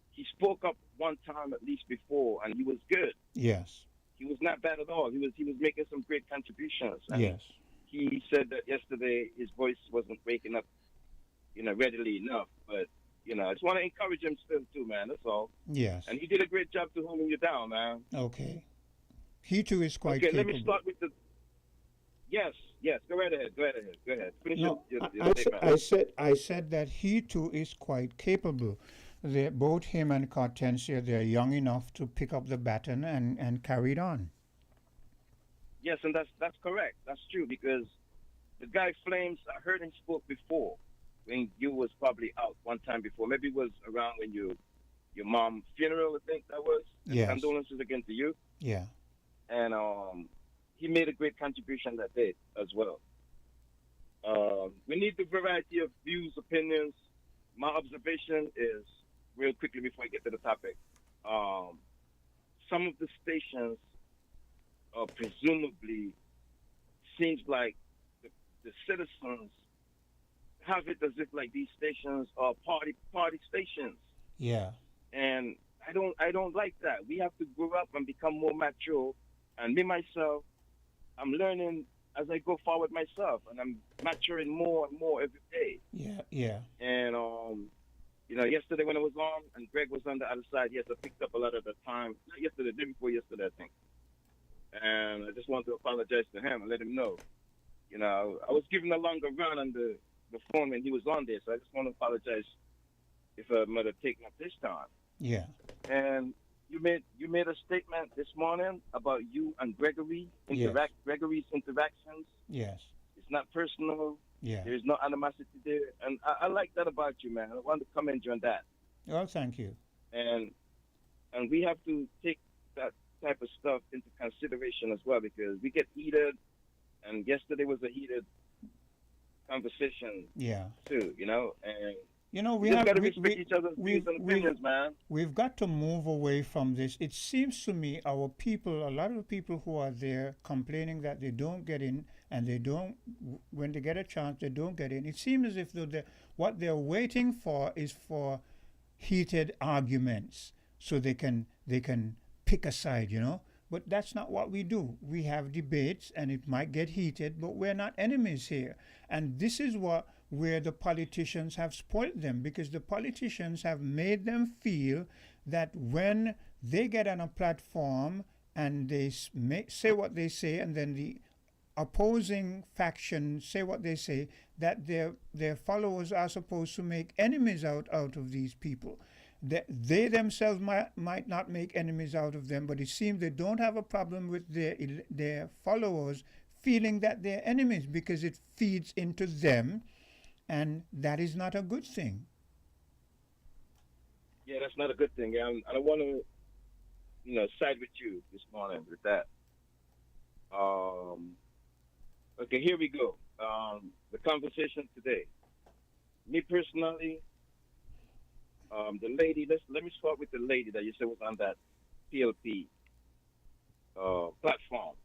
he spoke up one time at least before, and he was good. Yes. He was not bad at all. He was making some great contributions. And yes. He said that yesterday his voice wasn't waking up, readily enough. But I just want to encourage him still too, man. That's all. Yes. And he did a great job to holding you down, man. Okay. He too is quite capable. capable. Let me start with the. Yes. Go right ahead. Go ahead. Finish your I said that he too is quite capable. Both him and Hortensia, they're young enough to pick up the baton and carry it on. Yes, and that's correct. That's true, because the guy Flames, I heard him spoke before when you was probably out one time before. Maybe it was around when your mom's funeral, I think that was. Yes. Condolences again to you. Yeah. And he made a great contribution that day as well. We need the variety of views, opinions. My observation is, real quickly before I get to the topic, some of the stations presumably seems like the citizens have it as if like these stations are party stations. Yeah. And I don't like that. We have to grow up and become more mature. And me myself, I'm learning as I go forward myself, and I'm maturing more and more every day. Yeah. And yesterday when I was on and Greg was on the other side, yes, I picked up a lot of the time. Not yesterday, the day before yesterday, I think. And I just want to apologize to him and let him know. I was giving a longer run on the phone when he was on there, so I just want to apologize if I might have taken up this time. Yeah. And you made a statement this morning about you and Gregory, Gregory's interactions. Yes. It's not personal. Yeah. There's no animosity there. And I like that about you, man. I want to commend you on that. Well, thank you. And we have to take that type of stuff into consideration as well, because we get heated, and yesterday was a heated conversation. Yeah. Too, and we just have got to respect each other's views and opinions, man. We've got to move away from this. It seems to me a lot of the people who are there complaining that they don't get in, and when they get a chance, they don't get in. It seems as if what they're waiting for is for heated arguments, so they can pick a side, But that's not what we do. We have debates, and it might get heated, but we're not enemies here. And this is where the politicians have spoiled them, because the politicians have made them feel that when they get on a platform and they say what they say, and then the opposing faction say what they say, that their followers are supposed to make enemies out of these people. they themselves might not make enemies out of them, but it seems they don't have a problem with their followers feeling that they're enemies because it feeds into them, and that is not a good thing. Yeah, that's not a good thing. I don't want to, side with you this morning with that. Okay, here we go. The conversation today. Me personally, the lady. Let me start with the lady that you said was on that PLP platform.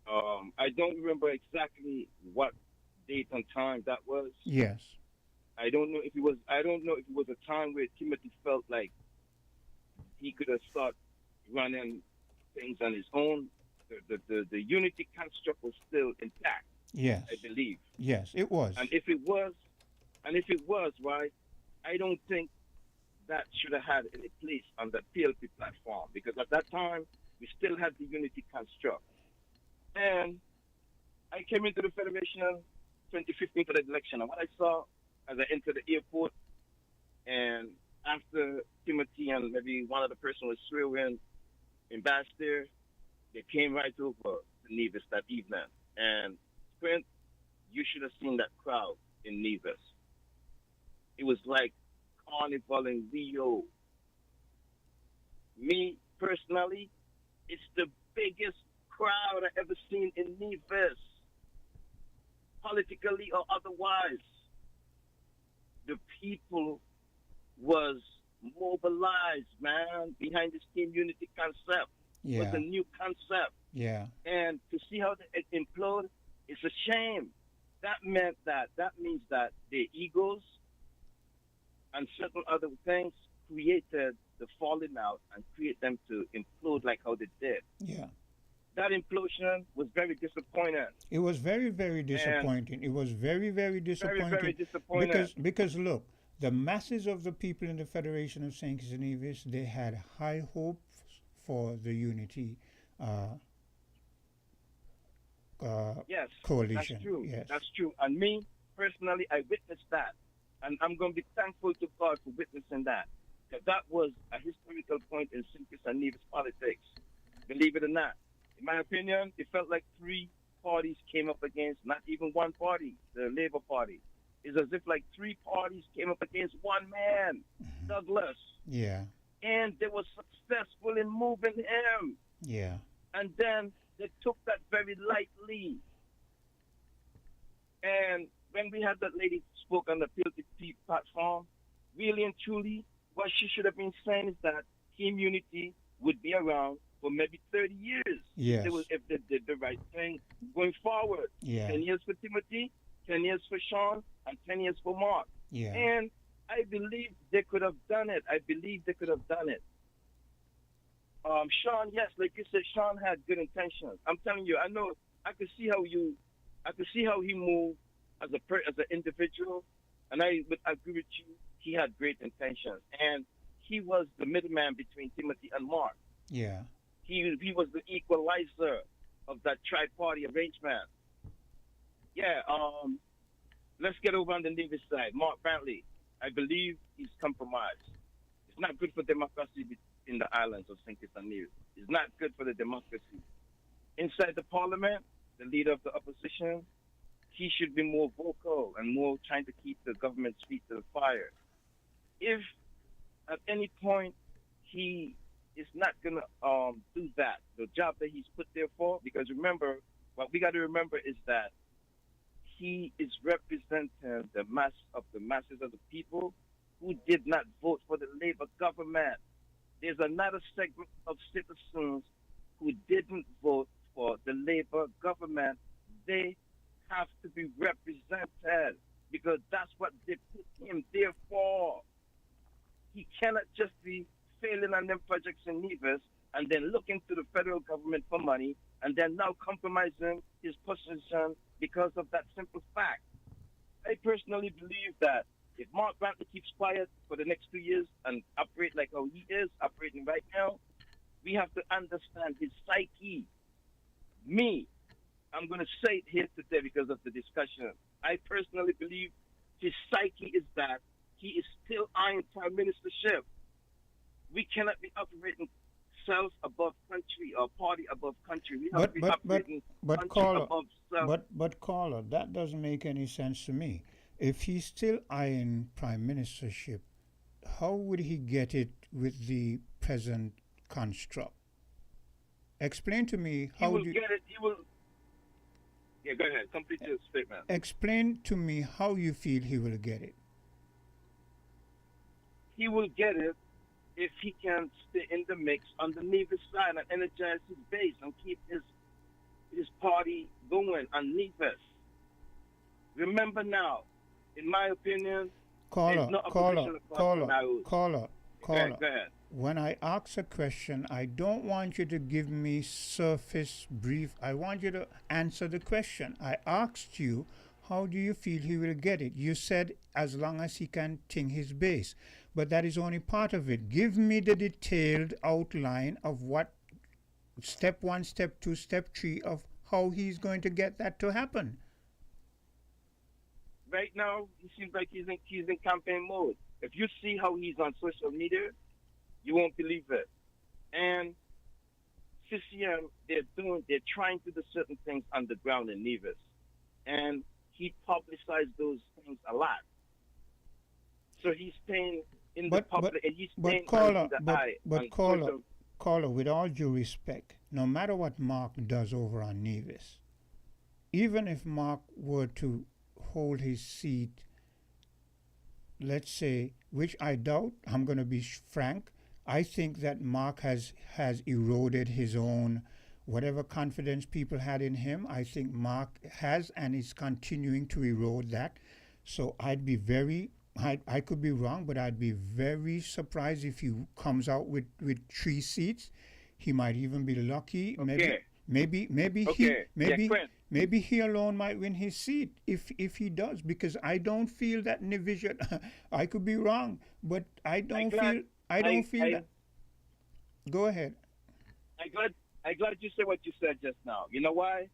I don't remember exactly what date and time that was. Yes. I don't know if it was. I don't know if it was a time where Timothy felt like he could have started running things on his own. The unity construct was still intact. Yes. I believe. Yes, it was. And if it was, right, I don't think that should have had any place on the PLP platform, because at that time we still had the unity construct. And I came into the Federation 2015 for the election, and what I saw as I entered the airport, and after Timothy and maybe one of the person was swearing ambassador, they came right over to Nevis that evening. And Sprint, you should have seen that crowd in Nevis. It was like Carnival in Rio. Me, personally, it's the biggest crowd I ever seen in Nevis, politically or otherwise. The people was mobilized, man, behind this team unity concept. Yeah. It was a new concept. Yeah. And to see how it implode, it's a shame. That means that their egos and certain other things created the falling out and create them to implode like how they did. Yeah. That implosion was very disappointing. It was very, very disappointing. It was very, very disappointing. Very, very disappointing. Because look, the masses of the people in the Federation of St. Kitts and Nevis, they had high hopes for the unity yes, coalition. That's true. Yes. That's true. And me, personally, I witnessed that. And I'm going to be thankful to God for witnessing that. Because that was a historical point in St. Kitts and Nevis politics. Believe it or not. In my opinion, it felt like three parties came up against not even one party, the Labour Party. It's as if like three parties came up against one man, Douglas. Yeah. And they were successful in moving him. Yeah. And then they took that very lightly. And when we had that lady spoke on the PLP platform, really and truly, what she should have been saying is that Team Unity would be around for maybe 30 years. Yes. If they did the right thing going forward. Yeah. 10 years for Timothy, 10 years for Sean, and 10 years for Mark. Yeah. And I believe they could have done it. Sean, yes, like you said, Sean had good intentions. I'm telling you, I could see how he moved as an individual, and I would agree with you. He had great intentions, and he was the middleman between Timothy and Mark. Yeah. He was the equalizer of that tri-party arrangement. Yeah. Let's get over on the Nevis side. Mark Brantley, I believe he's compromised. It's not good for democracy in the islands of St. Kitts and Nevis. It's not good for the democracy. Inside the parliament, the leader of the opposition, he should be more vocal and more trying to keep the government's feet to the fire. If at any point he is not going to do that, the job that he's put there for, because remember, what we got to remember is that he is representing the masses of the people who did not vote for the Labour government. There's another segment of citizens who didn't vote for the Labour government. They have to be represented because that's what they put him there for. He cannot just be failing on them projects in Nevis and then looking to the federal government for money and then now compromising his position because of that simple fact. I personally believe that if Mark Brantley keeps quiet for the next 2 years and operate like how he is operating right now, we have to understand his psyche. Me, I'm going to say it here today because of the discussion. I personally believe his psyche is that he is still eyeing prime ministership. We cannot be operating self above country or party above country. We have to be operating country caller, above self. but caller, that doesn't make any sense to me. If he's still eyeing prime ministership, how would he get it with the present construct? Explain to me He will get it. He will. Yeah, go ahead. Complete your statement. Explain to me how you feel he will get it. He will get it if he can stay in the mix on the Nevis side and energize his base and keep his party going on Nevis. Remember now, in my opinion, Caller, Go ahead. When I ask a question, I don't want you to give me surface brief. I want you to answer the question. I asked you, how do you feel he will get it? You said as long as he can ting his base. But that is only part of it. Give me the detailed outline of what step 1, step 2, step 3 of how he's going to get that to happen. Right now, he seems like he's in campaign mode. If you see how he's on social media, you won't believe it. And CCM, they're trying to do certain things underground in Nevis. And he publicized those things a lot. So he's staying in the public, and he's staying under the eye. But caller, with all due respect, no matter what Mark does over on Nevis, even if Mark were to hold his seat, let's say, which I doubt, I'm going to be frank, I think that Mark has eroded his own, whatever confidence people had in him. I think Mark has and is continuing to erode that. So I'd be I could be wrong, but I'd be very surprised if he comes out with 3 seats. He might even be lucky. Okay. Maybe he alone might win his seat if he does, because I don't feel that division. I could be wrong, but I don't feel that. Go ahead. I'm glad you said what you said just now. You know why?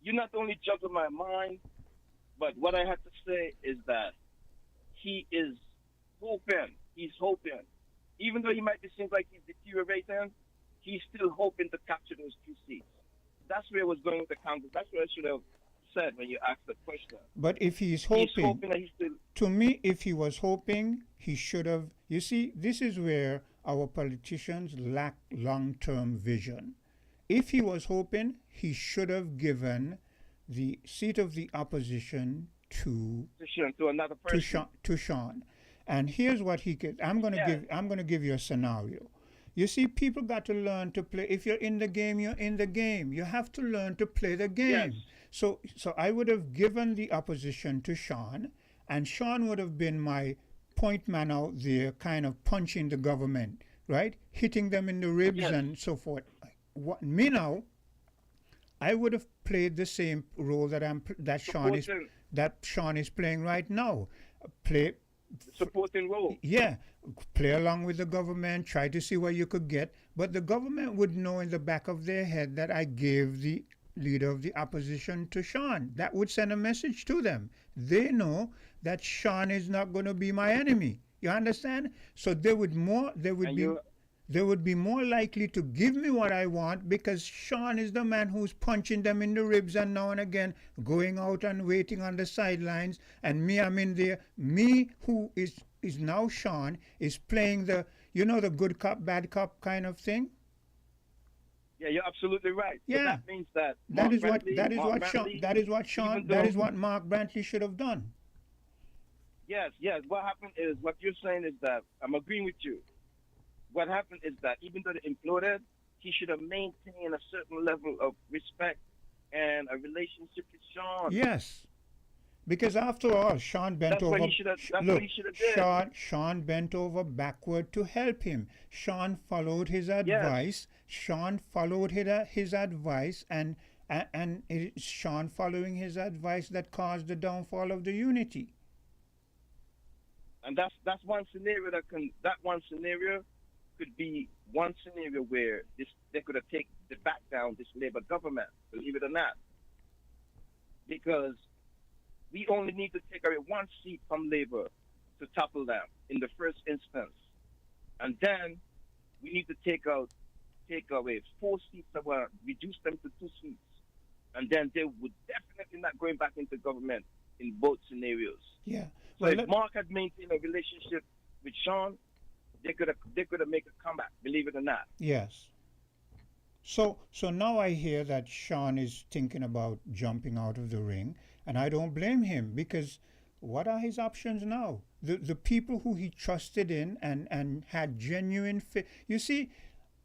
You not only juggle my mind, but what I have to say is that he is hoping. He's hoping. Even though he might be seems like he's deteriorating, he's still hoping to capture those 2 seats. That's where I was going with the Congress. That's what I should have said when you asked the question. But if he's hoping that he's still... To me, if he was hoping, he should have... You see, this is where our politicians lack long-term vision. If he was hoping, he should have given the seat of the opposition to another person. To Sean. And here's what he could... I'm going to give you a scenario. You see, people got to learn to play. If you're in the game, you're in the game. You have to learn to play the game. Yes. So I would have given the opposition to Sean, and Sean would have been my point man out there, kind of punching the government, right? Hitting them in the ribs and so forth. Me now, I would have played the same role that Sean is playing right now. Supporting role. Yeah, play along with the government, try to see what you could get, but the government would know in the back of their head that I gave the leader of the opposition to Sean. That would send a message to them. They know that Sean is not going to be my enemy. You understand? So they would be more likely to give me what I want, because Sean is the man who's punching them in the ribs and now and again going out and waiting on the sidelines, and me, I'm in there. Me, who is now Sean, is playing the good cop, bad cop kind of thing. Yeah, you're absolutely right. Yeah, so that means that that is what Mark Brantley should have done. Yes. What happened is, what you're saying is that I'm agreeing with you. What happened is that even though they imploded, he should have maintained a certain level of respect and a relationship with Sean. Yes, because after all, Sean bent over. Sean bent over backward to help him. Sean followed his advice. Yes. Sean followed his advice, and it's Sean following his advice that caused the downfall of the unity. And that's one scenario could be one scenario where they could have taken back down this Labour government, believe it or not. Because we only need to take away 1 seat from Labour to topple them in the first instance. And then we need to take away 4 seats, reduce them to 2 seats. And then they would definitely not going back into government in both scenarios. Yeah. So if Mark had maintained a relationship with Sean, they could have made a comeback, believe it or not. Yes. So now I hear that Sean is thinking about jumping out of the ring, and I don't blame him, because what are his options now? The people who he trusted in and had genuine faith. You see,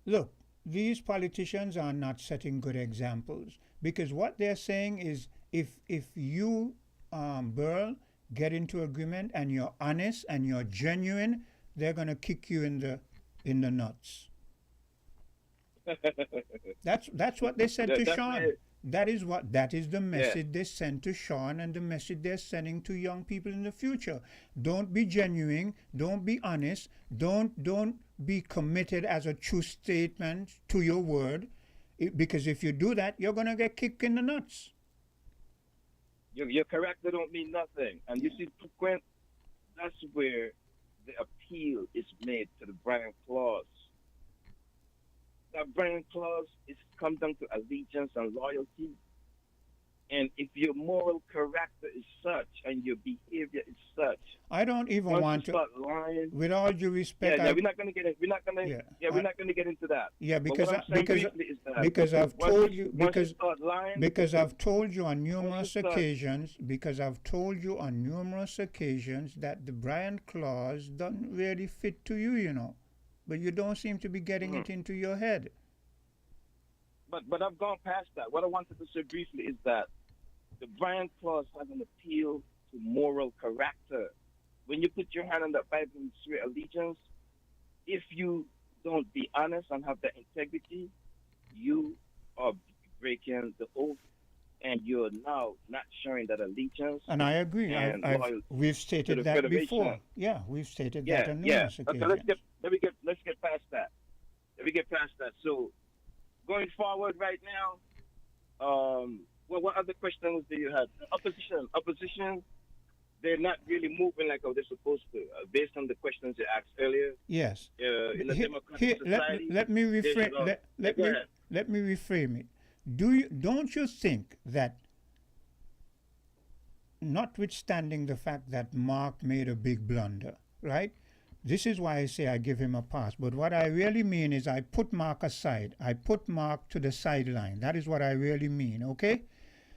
look, these politicians are not setting good examples, because what they're saying is if you, Burl, get into agreement and you're honest and you're genuine, they're gonna kick you in the nuts. That's what they said to Sean. That is the message they sent to Sean, and the message they're sending to young people in the future. Don't be genuine, don't be honest, don't be committed as a true statement to your word, because if you do that, you're gonna get kicked in the nuts. You're correct, they don't mean nothing. And you see, Quint, that's where the appeal is made to the Brian Clause. That Brian Clause is come down to allegiance and loyalty. And if your moral character is such and your behavior is such, I don't even want to start lying. With all due respect, we're not going to get it. We're not going to get into that. Yeah, because I've told you on numerous occasions that the Brian Clause doesn't really fit to you, but you don't seem to be getting it into your head. But I've gone past that. What I wanted to say briefly is that the Brian Clause has an appeal to moral character. When you put your hand on the Bible and swear allegiance, if you don't be honest and have the integrity, you are breaking the oath, and you're now not showing that allegiance. And I agree. We've stated that before. Yeah, we've stated that on numerous occasions. Okay, let's get past that. So, going forward right now, what other questions do you have? Opposition, they're not really moving like how they're supposed to, based on the questions you asked earlier. Yes. In a democratic society. Let me reframe it. Don't you think that, notwithstanding the fact that Mark made a big blunder, right? This is why I say I give him a pass. But what I really mean is I put Mark aside. I put Mark to the sideline. That is what I really mean, okay?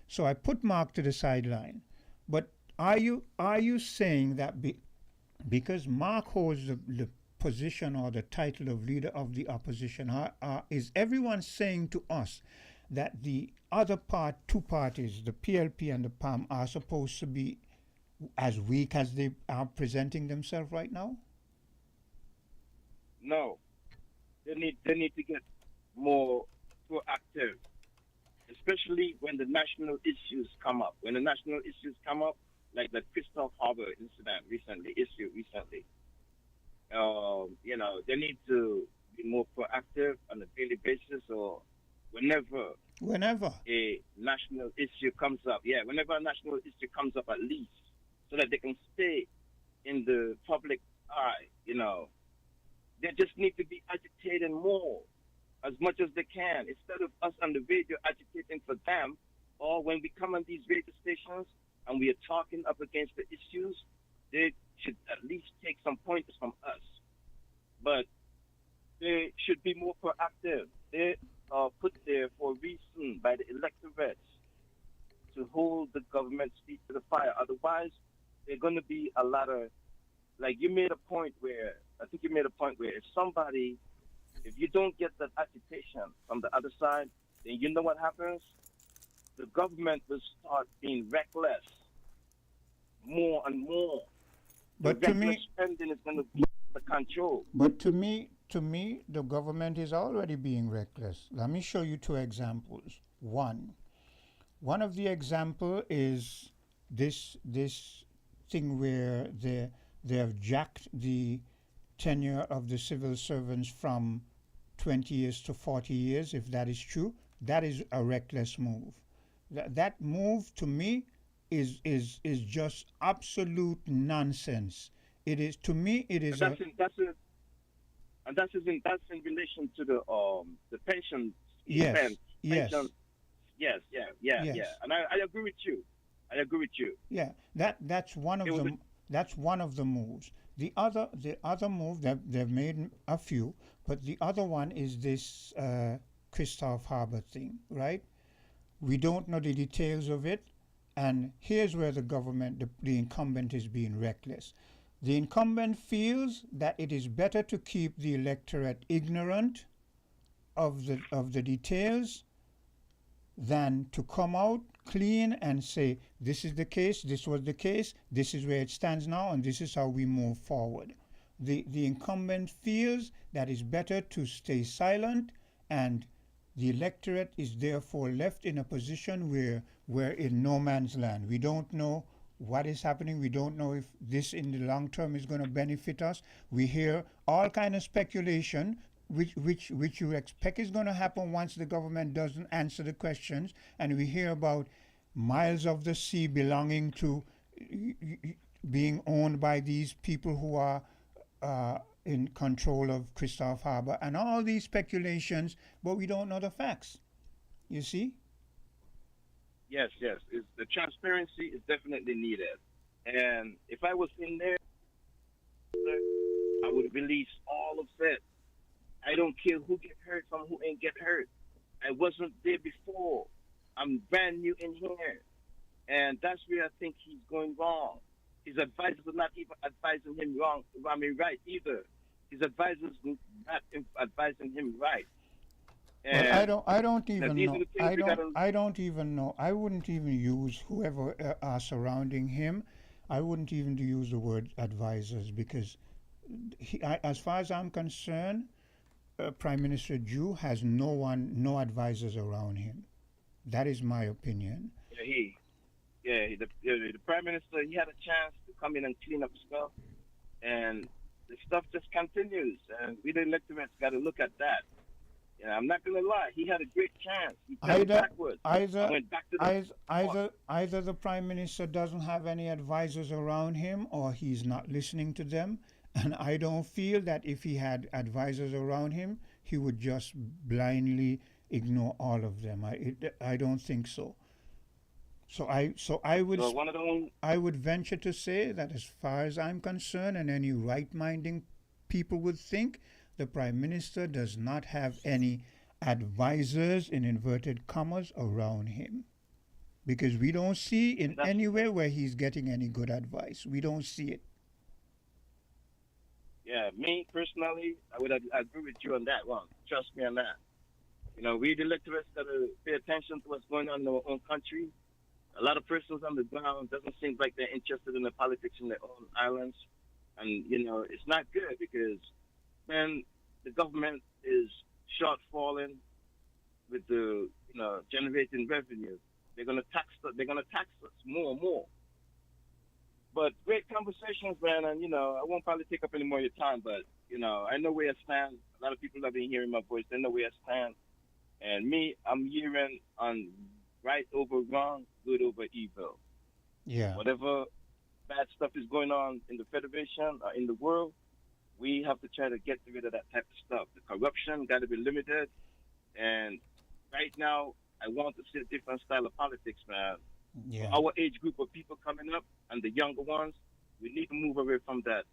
So I put Mark to the sideline. But are you saying that because Mark holds the position or the title of leader of the opposition, is everyone saying to us that the other two parties, the PLP and the PAM, are supposed to be as weak as they are presenting themselves right now? No, they need to get more proactive, especially when the national issues come up. When the national issues come up, like the Crystal Harbor incident recently, they need to be more proactive on a daily basis, or whenever a national issue comes up. Yeah, whenever a national issue comes up, at least, so that they can stay in the public eye. They just need to be agitating more, as much as they can, instead of us on the radio agitating for them, or when we come on these radio stations and we are talking up against the issues, they should at least take some pointers from us. But they should be more proactive. They are put there for a reason by the electorates to hold the government's feet to the fire. Otherwise, there are going to be a lot of, like you made a point where if you don't get that agitation from the other side, then you know what happens? The government will start being reckless more and more. But to me, spending is going to be the control. But to me, the government is already being reckless. Let me show you 2 examples. One of the example is this thing where they have jacked the tenure of the civil servants from 20 years to 40 years, if that is true. That is a reckless move. That move, to me, is just absolute nonsense. It is, to me, it is and that's in relation to the pension yes, expense. yes, Pension, yes, yes. And I agree with you. Yeah, that's one of the that's one of the moves. The other move that they've made a few, but the other one is this Christoph Harbour thing, right? We don't know the details of it, and here's where the government, the incumbent, is being reckless. The incumbent feels that it is better to keep the electorate ignorant of the details than to come out clean and say, this is the case, this was the case, this is where it stands now, and this is how we move forward. The incumbent feels that it's better to stay silent, and the electorate is therefore left in a position where we're in no man's land. We don't know what is happening. We don't know if this in the long term is going to benefit us. We hear all kind of speculation, which you expect is going to happen once the government doesn't answer the questions, and we hear about miles of the sea belonging to being owned by these people who are in control of Christoph Harbour, and all these speculations, but we don't know the facts. You see? Yes. The transparency is definitely needed. And if I was in there, I would release all of it. I don't care who get hurt from who ain't get hurt. I wasn't there before. I'm brand new in here. And that's where I think he's going wrong. His advisors are not even advising him right either. His advisors not advising him right. And well, I don't even know. I don't even know. I wouldn't even use whoever are surrounding him. I wouldn't even use the word advisors, because as far as I'm concerned, Prime Minister Jew has no advisors around him. That is my opinion. The Prime Minister, he had a chance to come in and clean up stuff, and the stuff just continues. And we the electorates got to look at that. I'm not gonna lie, he had a great chance. He went back to either the Prime Minister doesn't have any advisors around him, or he's not listening to them. And I don't feel that if he had advisors around him, he would just blindly ignore all of them. I don't think so. So I would venture to say that, as far as I'm concerned, and any right-minded people would think, the Prime Minister does not have any advisors, in inverted commas, around him, because we don't see in anywhere where he's getting any good advice. We don't see it. Yeah, me personally, I would agree with you on that one. Trust me on that. We the electorates got to pay attention to what's going on in our own country. A lot of persons on the ground doesn't seem like they're interested in the politics in their own islands, and it's not good, because man, the government is shortfalling with the generating revenue. They're gonna tax us more and more. But great conversations, man, and I won't probably take up any more of your time, but I know where I stand. A lot of people have been hearing my voice. They know where I stand. And me, I'm hearing on right over wrong, good over evil. Yeah. Whatever bad stuff is going on in the Federation or in the world, we have to try to get rid of that type of stuff. The corruption got to be limited. And right now, I want to see a different style of politics, man. Yeah. For our age group of people coming up and the younger ones, we need to move away from that,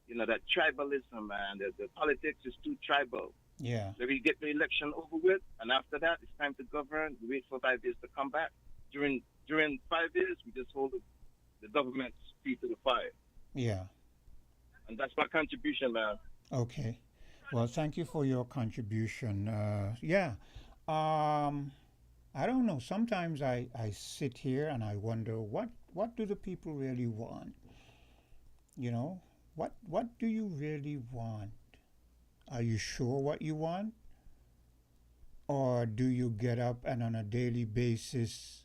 that tribalism, man. The politics is too tribal. Yeah. So we get the election over with, and after that, it's time to govern. We wait for 5 years to come back. During 5 years, we just hold the government's feet to the fire. Yeah. And that's my contribution, man. Okay. Well, thank you for your contribution. I don't know. Sometimes I sit here and I wonder, what do the people really want? What do you really want? Are you sure what you want? Or do you get up and on a daily basis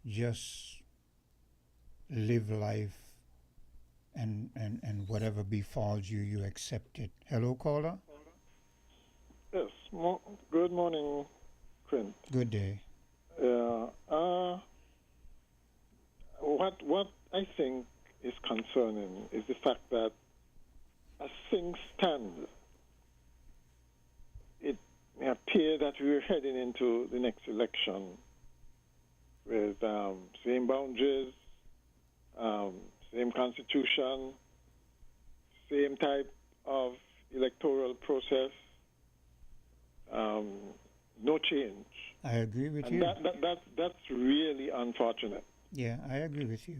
just live life, and whatever befalls you, you accept it? Hello, caller? Yes. Good morning, Clint. Good day. What I think is concerning is the fact that as things stand, it may appear that we're heading into the next election with same boundaries, same constitution, same type of electoral process, no change. I agree with you. That's really unfortunate. Yeah, I agree with you.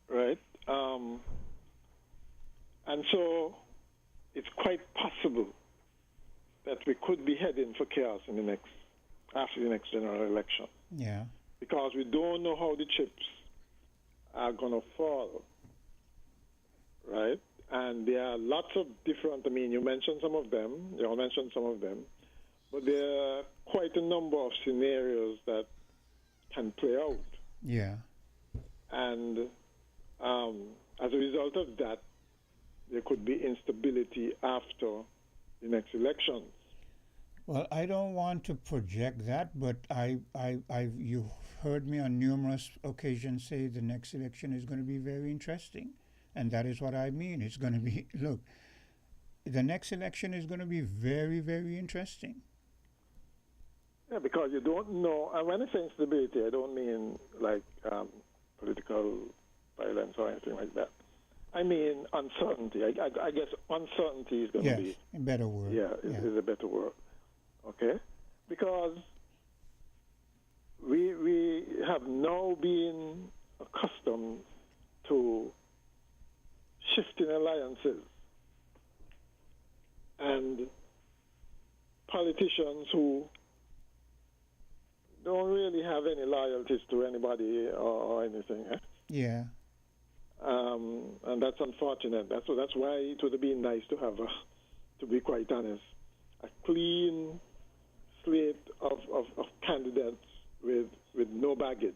Right? And so it's quite possible that we could be heading for chaos after the next general election. Yeah. Because we don't know how the chips are going to fall. Right? And there are lots of different, you mentioned some of them, you all mentioned some of them, but there are quite a number of scenarios that can play out. Yeah. And as a result of that, there could be instability after the next elections. Well, I don't want to project that, but you heard me on numerous occasions say the next election is going to be very interesting. And that is what I mean. It's going to be, look, the next election is going to be very, very interesting. Yeah, because you don't know, and when I say instability, I don't mean like political violence or anything like that. I mean uncertainty. I guess uncertainty is going to be a better word. Yeah, is a better word. Okay? Because we have now been accustomed to shifting alliances and politicians who don't really have any loyalties to anybody or anything. Yeah. And that's unfortunate. That's why it would have been nice to have, to be quite honest, a clean slate of candidates with no baggage.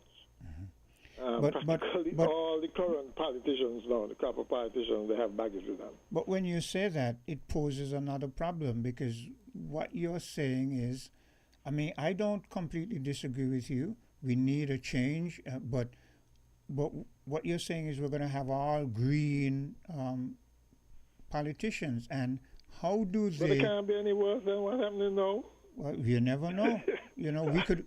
Practically all the current politicians now, the couple of politicians, they have baggage with them. But when you say that, it poses another problem, because what you're saying is, I don't completely disagree with you. We need a change, but what you're saying is we're going to have all green politicians, and how do they? But it can't be any worse than what's happening now. Well, you never know.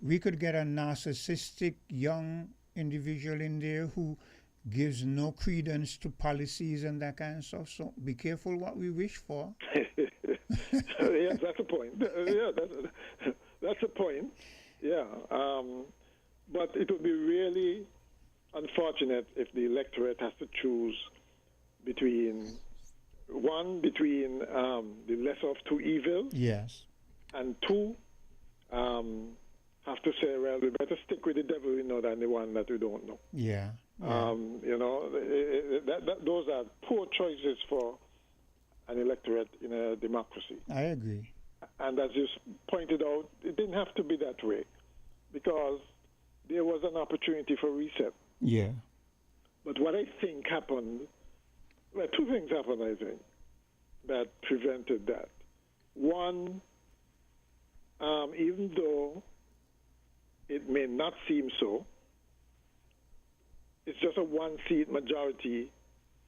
we could get a narcissistic young individual in there who gives no credence to policies and that kind of stuff. So be careful what we wish for. Yes, that's a point. Yeah, that's a point. Yeah, but it would be really unfortunate if the electorate has to choose between the lesser of two evils. Yes. And two, have to say, well, we better stick with the devil we know than the one that we don't know. Yeah. Those are poor choices for an electorate in a democracy. I agree. And as you pointed out, it didn't have to be that way, because there was an opportunity for reset. Yeah. But what I think happened, well, two things happened, I think, that prevented that. One, even though it may not seem so, it's just a one-seat majority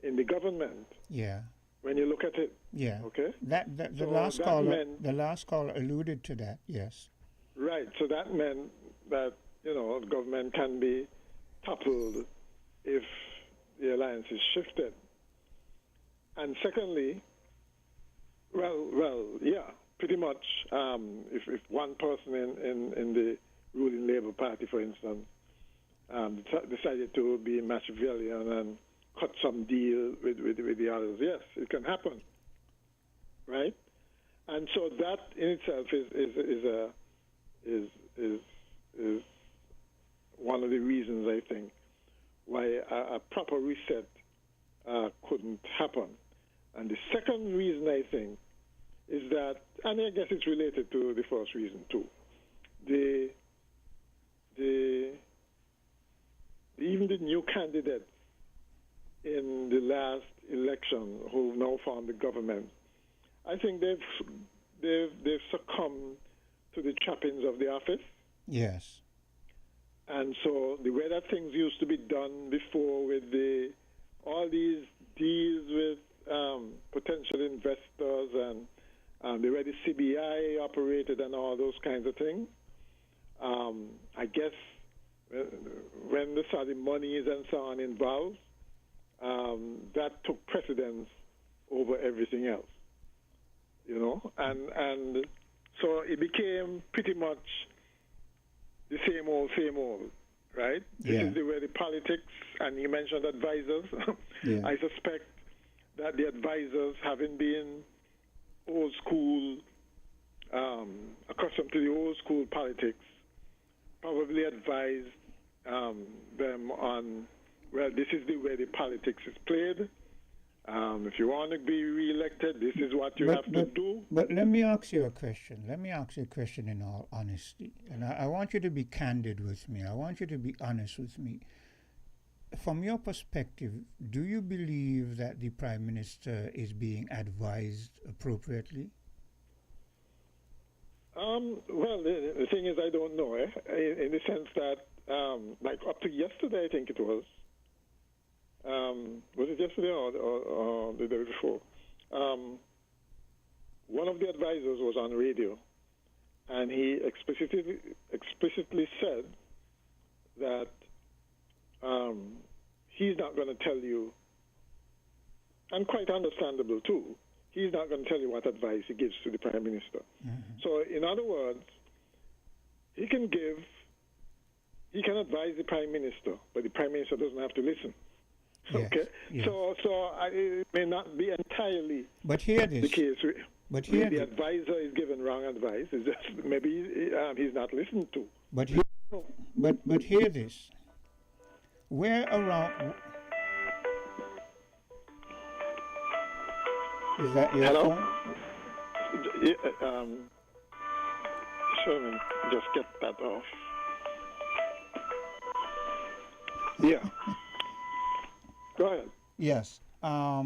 in the government. Yeah. When you look at it. Yeah. Okay. The last caller alluded to that. Yes. Right. So that meant that the government can be toppled if the alliance is shifted. And secondly, pretty much. If one person in the ruling Labour Party, for instance, decided to be Machiavellian and cut some deal with the others, yes, it can happen, right? And so that in itself is one of the reasons, I think, why a proper reset couldn't happen. And the second reason, I think, is that, and I guess it's related to the first reason too, even the new candidates in the last election who now formed the government, I think they've succumbed to the trappings of the office. Yes. And so the way that things used to be done before with all these deals with potential CBI operated and all those kinds of things. I guess when they saw the monies and so on involved, that took precedence over everything else, you know, and so it became pretty much the same old, right? This is the way the politics, and you mentioned advisors. I suspect that the advisors, having been old school, accustomed to the old school politics, probably advised them on, well, this is the way the politics is played. If you want to be re-elected, this is what you have to do. But let me ask you a question. In all honesty. And I want you to be candid with me. I want you to be honest with me. From your perspective, do you believe that the Prime Minister is being advised appropriately? Well, the thing is, I don't know, in the sense that, like up to yesterday, I think it was it yesterday or the day before? One of the advisors was on radio, and he explicitly said that he's not going to tell you, and quite understandable too, he's not going to tell you what advice he gives to the Prime Minister. So, in other words, he can advise the Prime Minister, but the Prime Minister doesn't have to listen. Okay? So it may not be entirely the case. But here the advisor is given wrong advice. It's just maybe he's not listened to. But hear this. Where around... Is that your phone? Sherman, just get that off. Yeah. Go ahead. Yes. I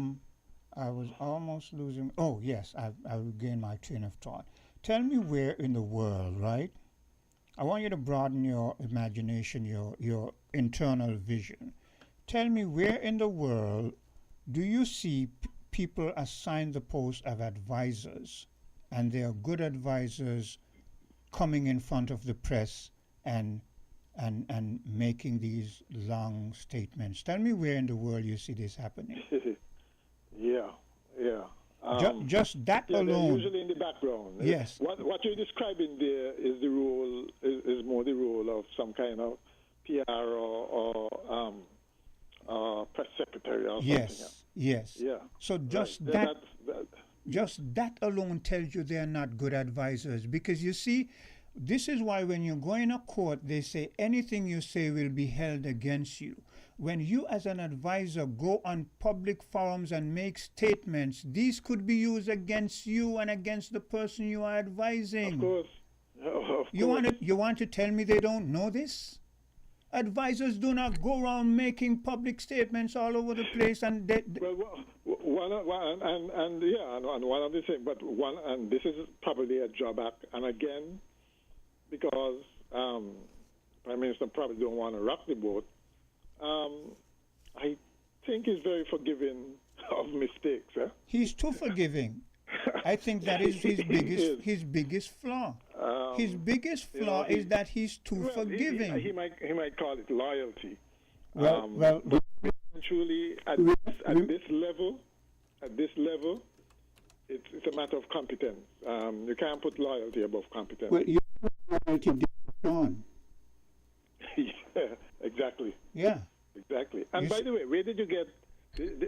was almost losing... Oh, yes, I regained my train of thought. Tell me where in the world, right? I want you to broaden your imagination, your internal vision. Tell me where in the world do you see people assigned the post of advisors, and they are good advisors coming in front of the press and making these long statements? Tell me where in the world you see this happening. Yeah. Just that alone. They're usually in the background. Yes. What you're describing there is the role is more the role of some kind of PR or press secretary or something else. Yes. Yeah. So just right. just that alone tells you they're not good advisors, because you see, this is why when you go in a court, they say anything you say will be held against you. When you as an advisor go on public forums and make statements, these could be used against you and against the person you are advising. Of course. You want to tell me they don't know this? Advisors do not go around making public statements all over the place, and one of the things, but one, and this is probably a drawback, and again, because Prime Minister probably don't want to rock the boat. I think he's very forgiving of mistakes. He's too forgiving. I think that is his biggest flaw. His biggest flaw is that he's too forgiving. He might call it loyalty. Well, truly at this level, it's a matter of competence. You can't put loyalty above competence. Well, you loyalty on. Yeah, exactly. Yeah, exactly. And by the way, where did you get?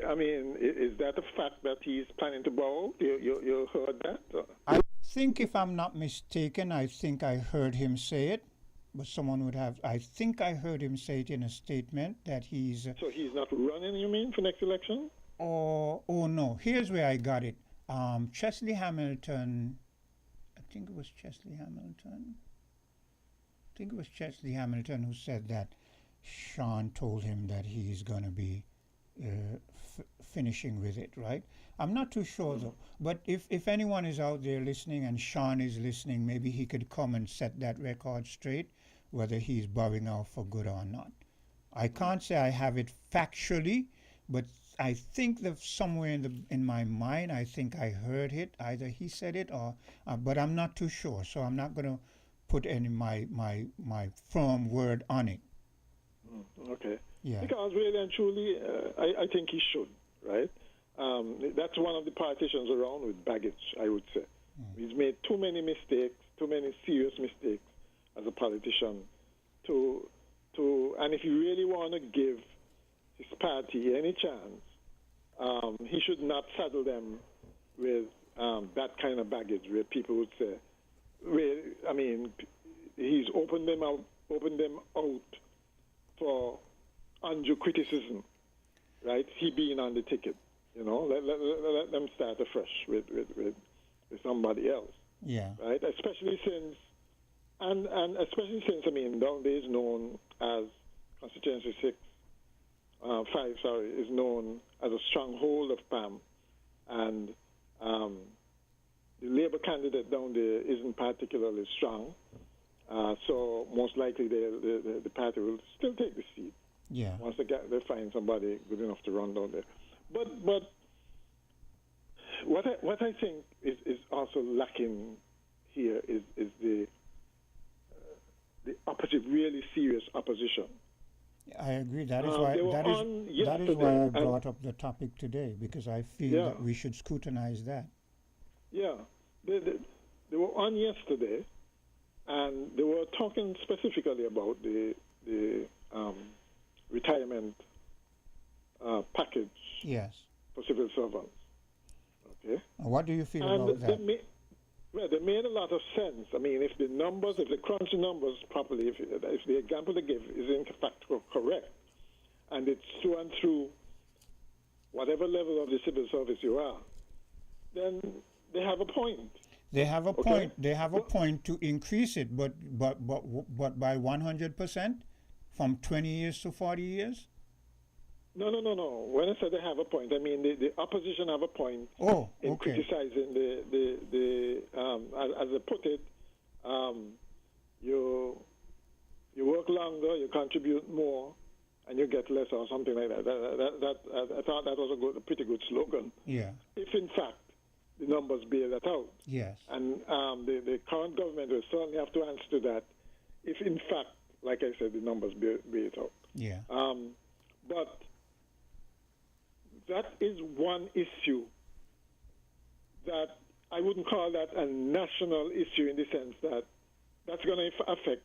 I mean, is that a fact that he's planning to borrow? You heard that? I think, if I'm not mistaken, I think I heard him say it, but someone would have. I think I heard him say it in a statement that he's. So he's not running, you mean, for next election? Oh no. Here's where I got it. Chesley Hamilton. I think it was Chesley Hamilton who said that Sean told him that he's going to be finishing with it, right? I'm not too sure though, but if anyone is out there listening and Sean is listening, maybe he could come and set that record straight, whether he's bowing out for good or not. I can't say I have it factually, but I think that somewhere in my mind, I think I heard it. Either he said it or, but I'm not too sure. So I'm not going to put any my firm word on it. Okay. Yeah. Because really and truly, I think he should, right? That's one of the politicians around with baggage, I would say. He's made too many mistakes, too many serious mistakes as a politician. And if you really want to give his party any chance, he should not saddle them with that kind of baggage where people would say, he's opened them out for undue criticism, right? He being on the ticket, let them start afresh with somebody else. Yeah. Right? Especially since Downday is known as constituency 5, is known as a stronghold of PAM, and the Labour candidate down there isn't particularly strong, so most likely the party will still take the seat. Yeah. Once they find somebody good enough to run down there. But what I think is also lacking here is the really serious opposition. I agree. That is why I brought up the topic today, because I feel that we should scrutinize that. Yeah, they were on yesterday, and they were talking specifically about the retirement package. Yes. For civil servants. Okay. What do you feel about that? They made a lot of sense. I mean, if they crunch the numbers properly, if the example they give is in fact correct, and it's through and through whatever level of the civil service you are, then they have a point. They have a point. They have a point to increase it, but by 100% from 20 years to 40 years. No. When I say they have a point, I mean the opposition have a point in criticizing the as they put it, you work longer, you contribute more, and you get less, or something like that. I thought that was a pretty good slogan. Yeah. If in fact the numbers bear that out. Yes. And the current government will certainly have to answer to that. If in fact, like I said, the numbers bear it out. Yeah. But that is one issue that I wouldn't call that a national issue, in the sense that that's going to affect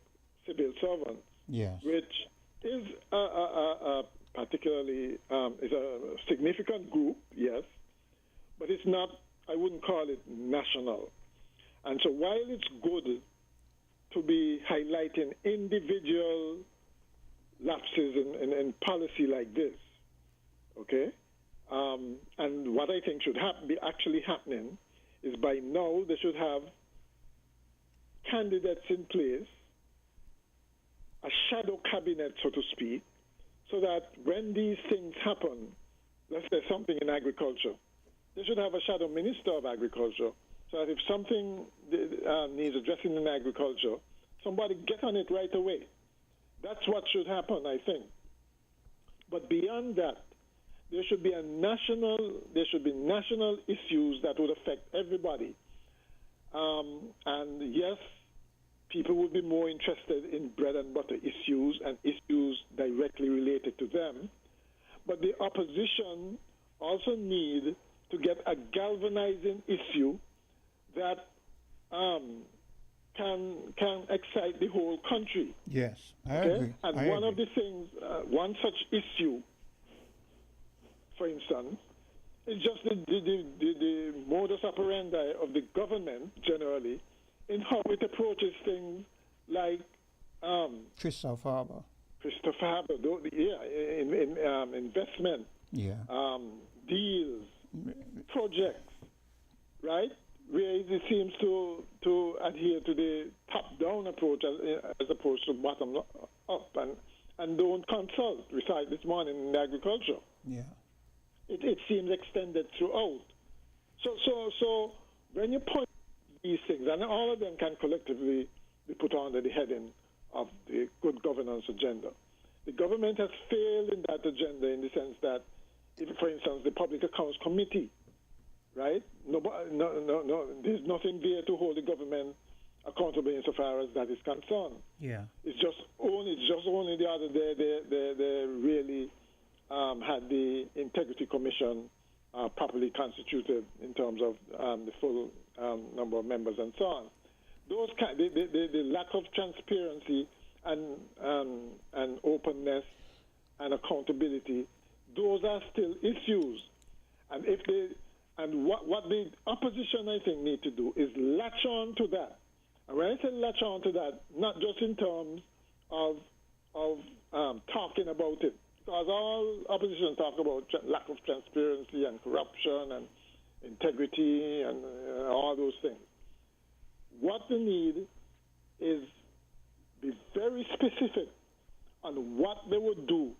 civil servants. Yes. Which is a particularly is a significant group, yes, but it's not. I wouldn't call it national. And so while it's good to be highlighting individual lapses in policy like this, okay. And what I think should be actually happening is by now they should have candidates in place, a shadow cabinet, so to speak, so that when these things happen, let's say something in agriculture, they should have a shadow minister of agriculture, so that if something needs addressing in agriculture, somebody get on it right away. That's what should happen, I think. But beyond that, there should be national issues that would affect everybody. And yes, people would be more interested in bread and butter issues and issues directly related to them. But the opposition also need to get a galvanizing issue that can excite the whole country. Yes, I agree. And one of the things, one such issue, for instance, is just the modus operandi of the government generally in how it approaches things like Christopher Harbour, investment, deals, projects, right? Where it seems to adhere to the top-down approach as opposed to bottom-up, and don't consult. We saw it this morning in agriculture. Yeah. It seems extended throughout. So when you point these things, and all of them can collectively be put under the heading of the good governance agenda. The government has failed in that agenda, in the sense that if, for instance, the Public Accounts Committee, right? No, there's nothing there to hold the government accountable insofar as that is concerned. Yeah. It's just only the other day they really had the Integrity Commission properly constituted in terms of the full number of members and so on. Those the lack of transparency and openness and accountability, those are still issues. And what the opposition, I think, need to do is latch on to that. And when I say latch on to that, not just in terms of talking about it, because all opposition talk about lack of transparency and corruption and integrity and all those things. What they need is be very specific on what they would do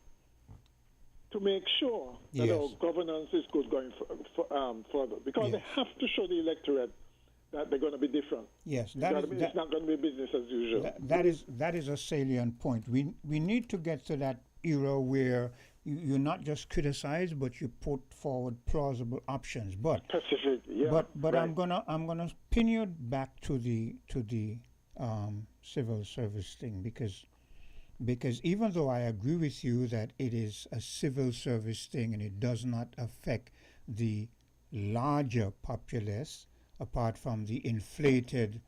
to make sure that our governance is good going further. Because they have to show the electorate that they're going to be different. Yes, it's not going to be business as usual. That is a salient point. We need to get to that era where you not just criticize, but you put forward plausible options. But specific, but right. I'm gonna pin you back to the civil service thing because even though I agree with you that it is a civil service thing and it does not affect the larger populace, apart from the inflated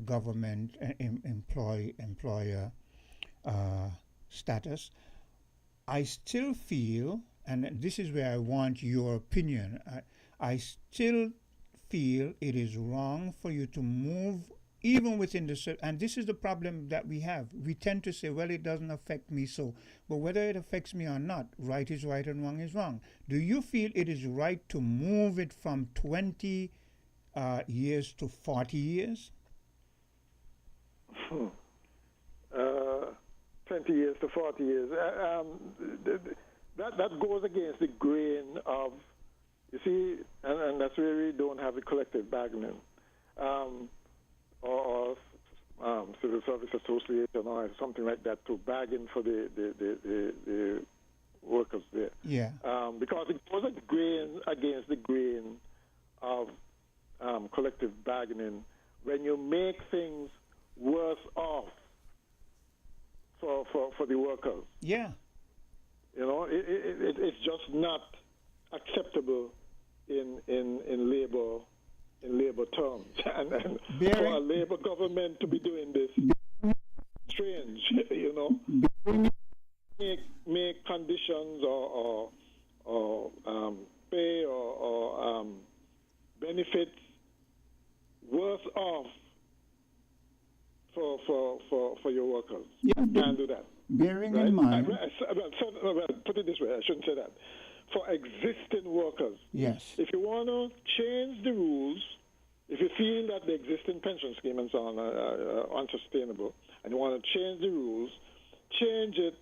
government employer status, I still feel, and this is where I want your opinion, I still feel it is wrong for you to move even within the, and this is the problem that we have. We tend to say, well, it doesn't affect me so, but whether it affects me or not, right is right and wrong is wrong. Do you feel it is right to move it from 20 years to 40 years? 20 years to 40 years. That goes against the grain of, you see, and that's where we don't have the collective bargaining or civil service association or something like that to bargain for the workers there. Yeah. Because it goes against the grain of collective bargaining when you make things worse off for the workers. Yeah. You know, it's just not acceptable in labor terms, and for a labor government to be doing this, strange. You know, make conditions or pay or benefits worse off for your workers. Yeah. You can't do that. Bearing in mind, put it this way, I shouldn't say that. For existing workers, yes. If you want to change the rules, if you feel that the existing pension scheme and so on are unsustainable, and you want to change the rules, change it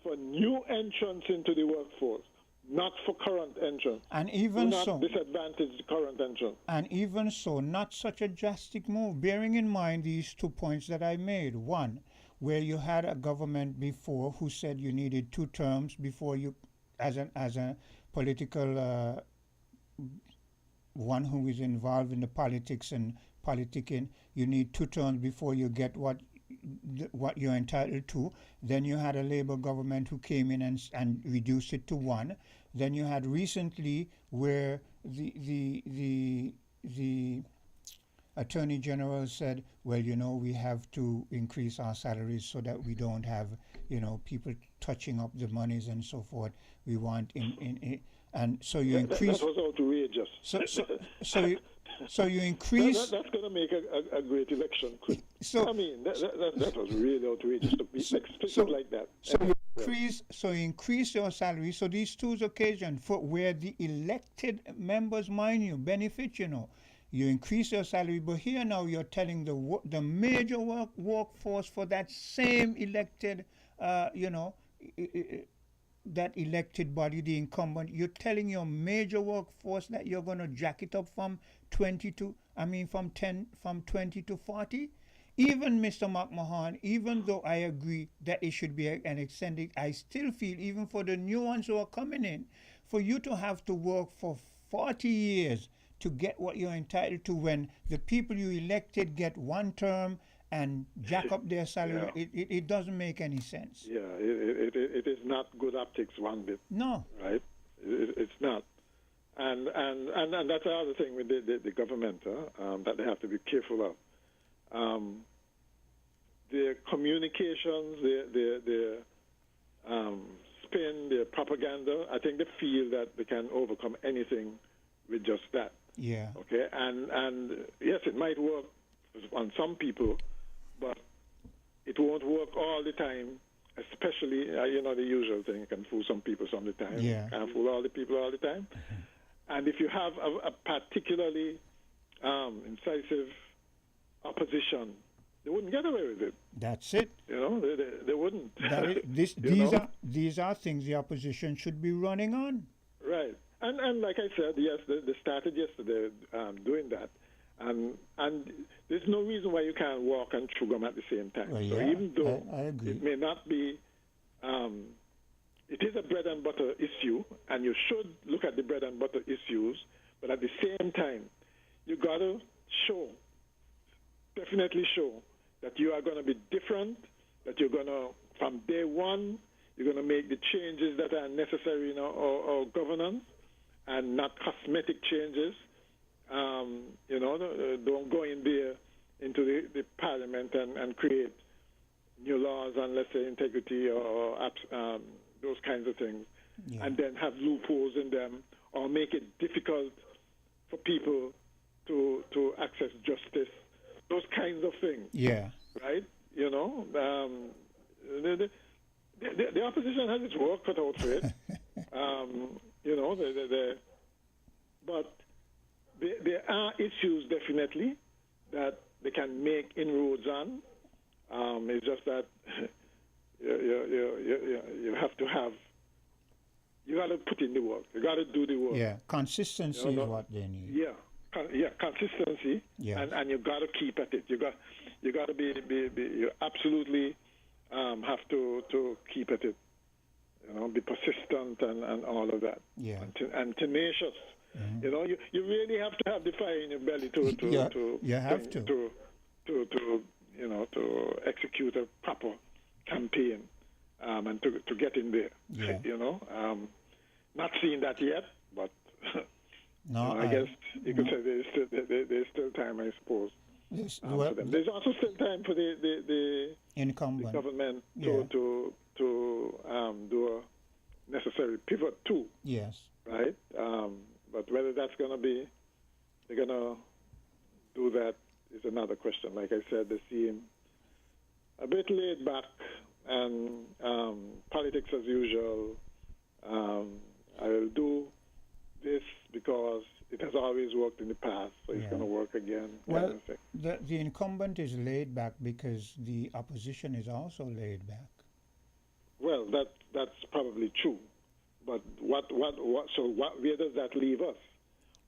for new entrants into the workforce, not for current entrants. And even do not so, disadvantage the current entrants. And even so, not such a drastic move, bearing in mind these 2 points that I made. One, where you had a government before who said you needed 2 terms before you, as a political one who is involved in the politics and politicking, you need 2 terms before you get what you're entitled to. Then you had a Labour government who came in and reduced it to 1. Then you had recently where the Attorney General said, well, you know, we have to increase our salaries so that we don't have, you know, people touching up the monies and so forth. We want and so you increase. That was outrageous. So you increase. That's going to make a great election. I mean, that was really outrageous to be explicit like that. So you increase your salary. So these 2 occasions for where the elected members, mind you, benefit. You know, you increase your salary, but here now you're telling the major workforce for that same elected, that elected body, the incumbent, you're telling your major workforce that you're going to jack it up from 20 to 40. Even Mr. McMahon, even though I agree that it should be an extended, I still feel even for the new ones who are coming in, for you to have to work for 40 years to get what you're entitled to when the people you elected get one term and jack up their salary, it doesn't make any sense. Yeah, it is not good optics one bit. No. Right? It's not. And that's the other thing with the government that they have to be careful of. Their communications, their spin, their propaganda, I think they feel that they can overcome anything with just that. Yeah. Okay, and yes, it might work on some people, but it won't work all the time, especially, the usual thing. You can fool some people some of the time. Yeah. You can't fool all the people all the time. Mm-hmm. And if you have a particularly incisive opposition, they wouldn't get away with it. That's it. They wouldn't. These are things the opposition should be running on. Right. And like I said, yes, they started yesterday doing that. And there's no reason why you can't walk and chew gum at the same time. Well, so yeah, even though I agree. it may not be, it is a bread and butter issue, and you should look at the bread and butter issues, but at the same time, you got to definitely show that you are going to be different, that you're going to, from day one, you're going to make the changes that are necessary in our governance and not cosmetic changes. Don't go in there into the parliament and create new laws on, let's say, integrity or those kinds of things, and then have loopholes in them or make it difficult for people to access justice. Those kinds of things. Yeah. Right? The opposition has its work cut out for it. But there are issues definitely that they can make inroads on. It's just that you have to have. You got to put in the work. You got to do the work. Yeah, consistency is what they need. Yeah. Consistency, and you got to keep at it. You got to be you absolutely have to keep at it. Be persistent and all of that. Yeah. And tenacious. Mm-hmm. You really have to have the fire in your belly to execute a proper campaign and to get in there. Yeah. Not seeing that yet, but. No, I guess you could say there's still time, I suppose. For them. There's also still time for the incumbent government to do a necessary pivot too. Yes. Right. But whether that's going to be, they're going to do that is another question. Like I said, they seem a bit laid back and politics as usual. I will do this because it has always worked in the past, so it's going to work again. Well, the incumbent is laid back because the opposition is also laid back. Well, that's probably true, but where does that leave us?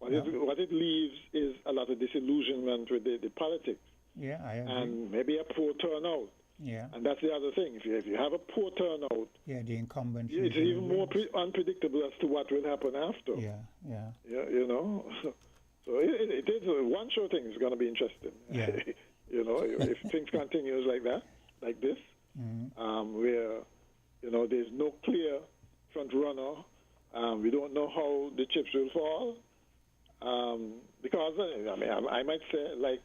What it leaves is a lot of disillusionment with the politics. Yeah, I agree. And maybe a poor turnout. Yeah. And that's the other thing. If you have a poor turnout, the incumbent. It's even more unpredictable as to what will happen after. Yeah. So it is one sure thing is going to be interesting. Yeah. If things continues like that, like this, where there's no clear front runner, we don't know how the chips will fall, because I might say like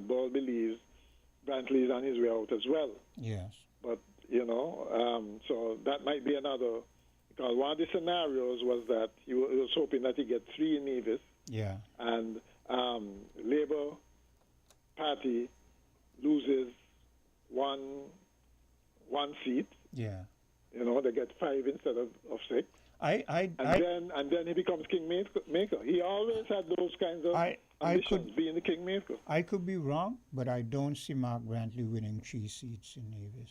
Ball believes. Brantley is on his way out as well. Yes. But, so that might be another, because one of the scenarios was that he was hoping that he get 3 in Nevis. Yeah. And Labour Party loses one seat. Yeah. They get 5 instead of 6. And then he becomes kingmaker. He always had those kinds of ambitions, being the kingmaker. I could be wrong, but I don't see Mark Brantley winning 3 seats in Nevis.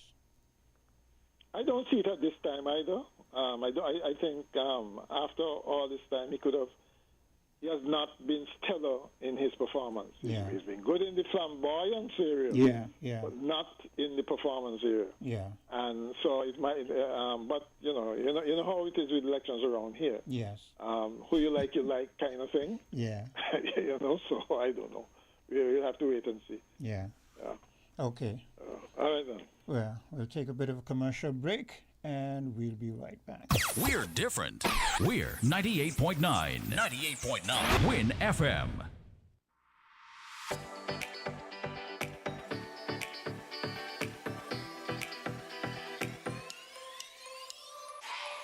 I don't see it at this time either. I think after all this time, he could have he has not been stellar in his performance. Yeah. He's been good in the flamboyance area, but not in the performance area. Yeah. And so it might, but you know how it is with elections around here. Yes. Who you like kind of thing. Yeah. So I don't know. We'll have to wait and see. Yeah. Yeah. Okay. All right then. Well, we'll take a bit of a commercial break, and we'll be right back. We're different. We're 98.9. 98.9. Win FM.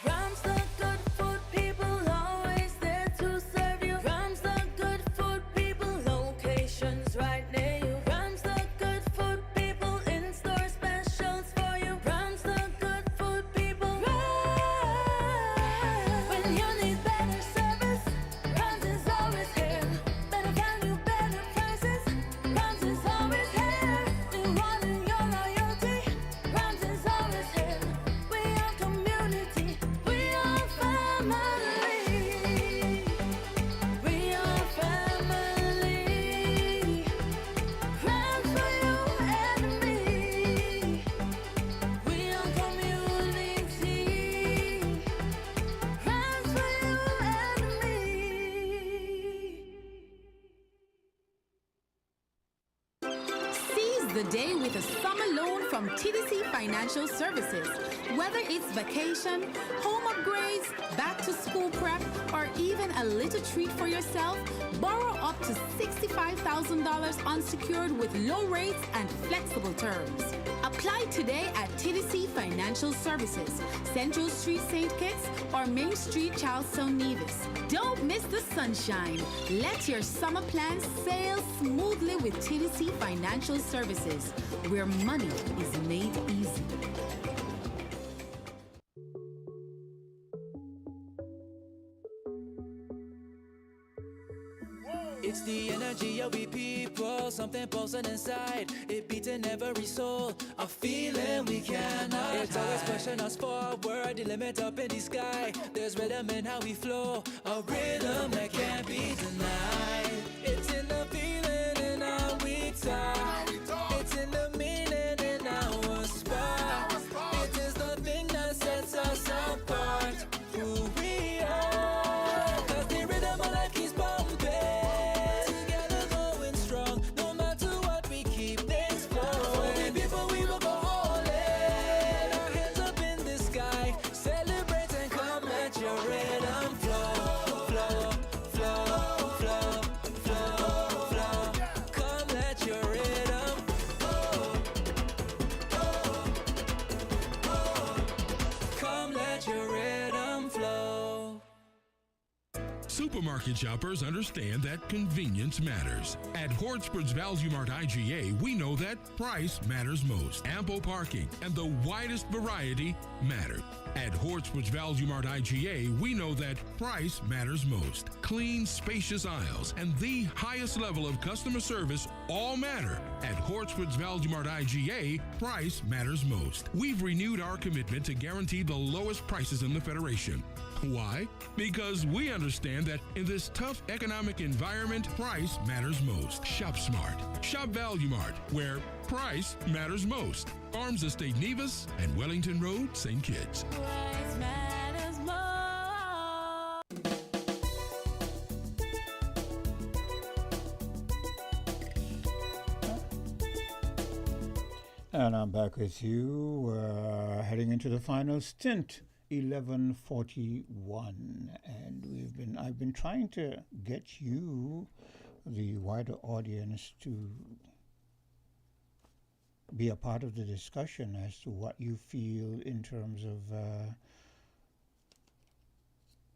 Rams the good food people, always there to serve you. Rams the good food people, locations right near you. Rams the good food people, in-store specials for you. Rams the good food people. Rams. When you need better service, Rams is always here. Better value, better prices. Rams is always here. Rewarding your loyalty. Rams is always here. We are community. We are family. We are family. Rams for you and me. We are community. Rams for you and me. Seize the day with a summer loan from TDC Financial Services. Whether it's vacation, home upgrades, back to school prep, or even a little treat for yourself, borrow up to $65,000 unsecured with low rates and flexible terms. Apply today at TDC Financial Services, Central Street, St. Kitts, or Main Street, Charlestown, Nevis. Don't miss the sunshine. Let your summer plans sail smoothly with TDC Financial Services, where money is made easy. It's the energy of we people, something pulsing inside. It beating every soul, a feeling we cannot It's always pushing us forward, the limit up in the sky. There's rhythm in how we flow, a rhythm that can't be denied. It's in the feeling in how we talk. It's in the meaning in our spot. It is the thing that sets us apart, who we are. 'Cause the rhythm of life keeps bumping. Supermarket shoppers understand that convenience matters. At Hortsport's Value Mart IGA, we know that price matters most. Ample parking and the widest variety matter. At Hortsport's Value Mart IGA, we know that price matters most. Clean, spacious aisles and the highest level of customer service all matter. At Hortsport's Value Mart IGA, price matters most. We've renewed our commitment to guarantee the lowest prices in the Federation. Why? Because we understand that in this tough economic environment, price matters most. Shop smart. Shop Value Mart, where price matters most. Farms Estate Nevis and Wellington Road, St. Kitts. Price matters more. And I'm back with you. We're heading into the final stint. 11:41, and I've been trying to get you, the wider audience, to be a part of the discussion as to what you feel in terms of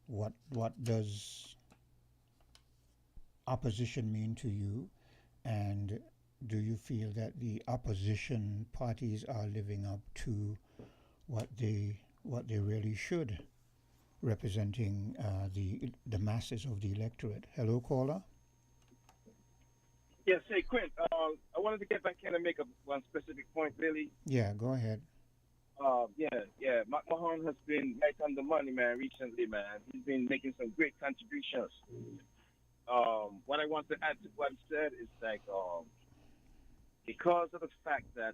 what does opposition mean to you, and do you feel that the opposition parties are living up to what they really should, representing the masses of the electorate. Hello, caller. Yes, hey, Quint. I wanted to get back in and make one specific point, really. Yeah, go ahead. Mahon has been right on the money, man, recently, man. He's been making some great contributions. what I want to add to what he said is like, because of the fact that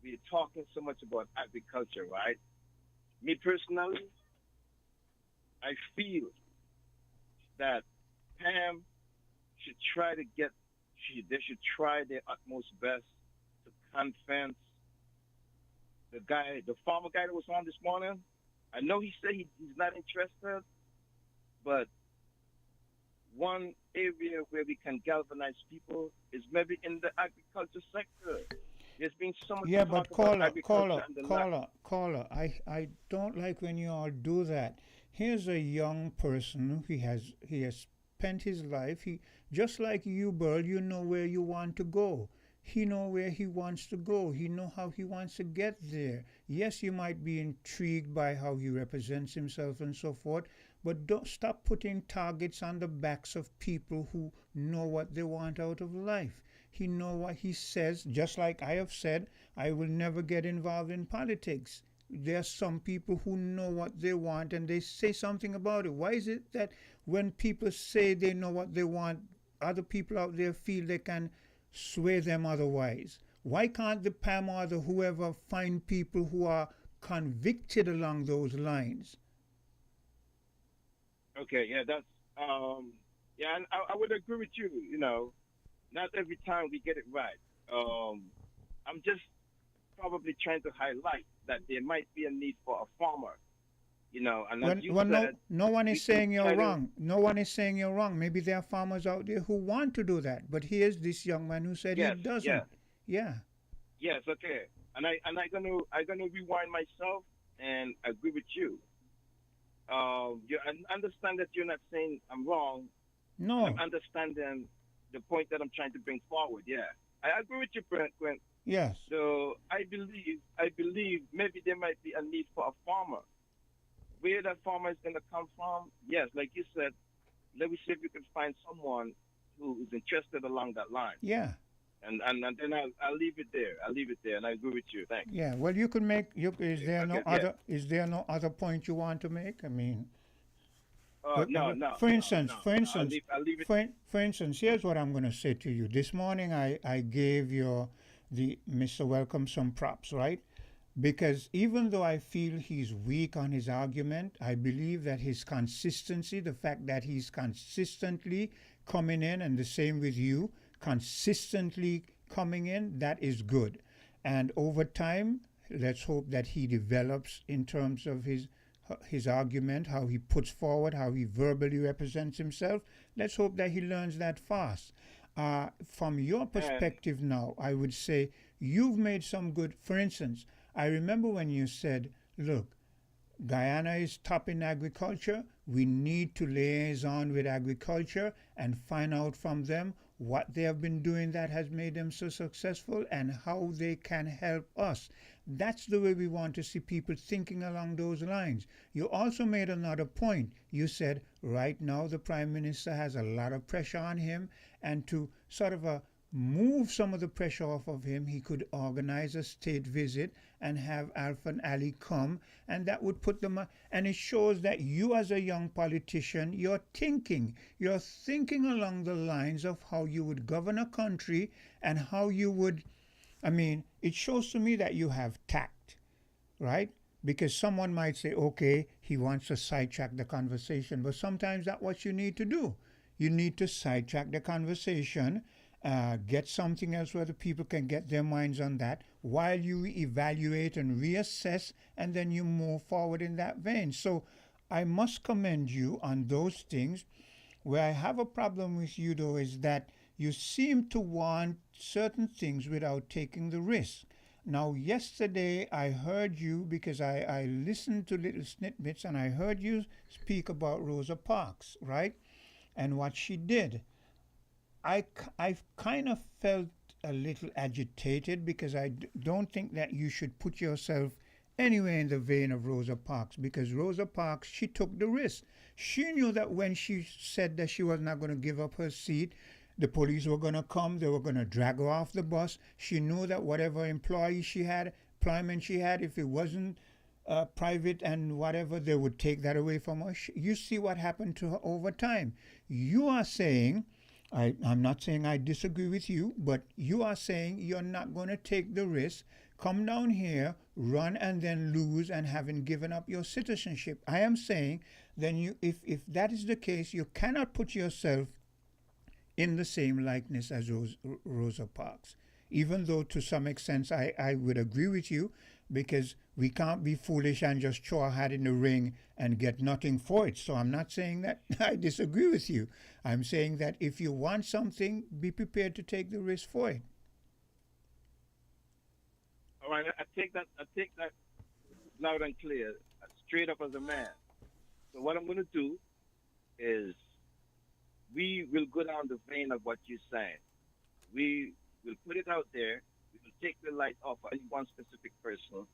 we're talking so much about agriculture, right? Me personally, I feel that Pam should try to get, they should try their utmost best to convince the farmer guy that was on this morning. I know he said he's not interested, but one area where we can galvanize people is maybe in the agriculture sector. There's been so much Yeah, talk but about agriculture and the caller, I don't like when you all do that. Here's a young person. He has spent his life. He just like you, Burl. You know where you want to go. He know where he wants to go. He know how he wants to get there. Yes, you might be intrigued by how he represents himself and so forth, but don't stop putting targets on the backs of people who know what they want out of life. He know what he says, just like I have said, I will never get involved in politics. There are some people who know what they want and they say something about it. Why is it that when people say they know what they want, other people out there feel they can sway them otherwise? Why can't the PAM or the whoever find people who are convicted along those lines? Okay, yeah, that's yeah, and I would agree with you. You know, not every time we get it right. I'm just probably trying to highlight that there might be a need for a farmer. You know, and as you said, no one is saying you're try to- wrong. No one is saying you're wrong. Maybe there are farmers out there who want to do that, but here's this young man who said Yes, he doesn't. yeah. Yeah. Yes, okay. And I'm gonna rewind myself and agree with you. I understand that you're not saying I'm wrong. No. I'm understanding the point that I'm trying to bring forward. Yeah, I agree with you, Brent. Yes. So I believe maybe there might be a need for a farmer. Where that farmer is going to come from, yes, like you said, let me see if we can find someone who is interested along that line. Yeah. And then I'll leave it there. And I agree with you. Thanks. Yeah. Well, you can make. Is there no Okay, yeah. other? Is there no other point you want to make? I mean. No. For instance, I'll leave it. For instance, here's what I'm going to say to you. This morning, I gave the Mr. Welcome some props, right? Because even though I feel he's weak on his argument, I believe that his consistency, the fact that he's consistently coming in, and the same with you, consistently coming in, that is good. And over time, let's hope that he develops in terms of his argument, how he puts forward, how he verbally represents himself. Let's hope that he learns that fast. From your perspective now, I would say you've made some good. For instance, I remember when you said, look, Guyana is top in agriculture. We need to liaison with agriculture and find out from them what they have been doing that has made them so successful and how they can help us. That's the way we want to see people thinking along those lines. You also made another point. You said right now the Prime Minister has a lot of pressure on him, and to sort of move some of the pressure off of him, he could organize a state visit and have Alpha and Ali come, and that would put them, and it shows that you as a young politician, you're thinking along the lines of how you would govern a country and how you would, it shows to me that you have tact, right? Because someone might say, okay, he wants to sidetrack the conversation, but sometimes that's what you need to do. You need to sidetrack the conversation, get something else where the people can get their minds on that while you evaluate and reassess, and then you move forward in that vein. So I must commend you on those things. Where I have a problem with you, though, is that you seem to want certain things without taking the risk. Now, yesterday I heard you, because I listened to little snippets, and I heard you speak about Rosa Parks, right? And what she did. I kind of felt a little agitated, because I don't think that you should put yourself anywhere in the vein of Rosa Parks, because Rosa Parks, she took the risk. She knew that when she said that she was not going to give up her seat, the police were going to come, they were going to drag her off the bus. She knew that whatever employment she had, if it wasn't private and whatever, they would take that away from us. You see what happened to her over time. You are saying, I'm not saying I disagree with you, but you are saying you're not going to take the risk, come down here, run, and then lose and haven't given up your citizenship. I am saying then if that is the case, you cannot put yourself in the same likeness as Rosa Parks. Even though to some extent I would agree with you, because we can't be foolish and just throw our hat in the ring and get nothing for it. So I'm not saying that I disagree with you. I'm saying that if you want something, be prepared to take the risk for it. All right, I take that loud and clear, straight up as a man. So what I'm going to do is we will go down the vein of what you're saying. We will put it out there. We will take the light off any one specific person,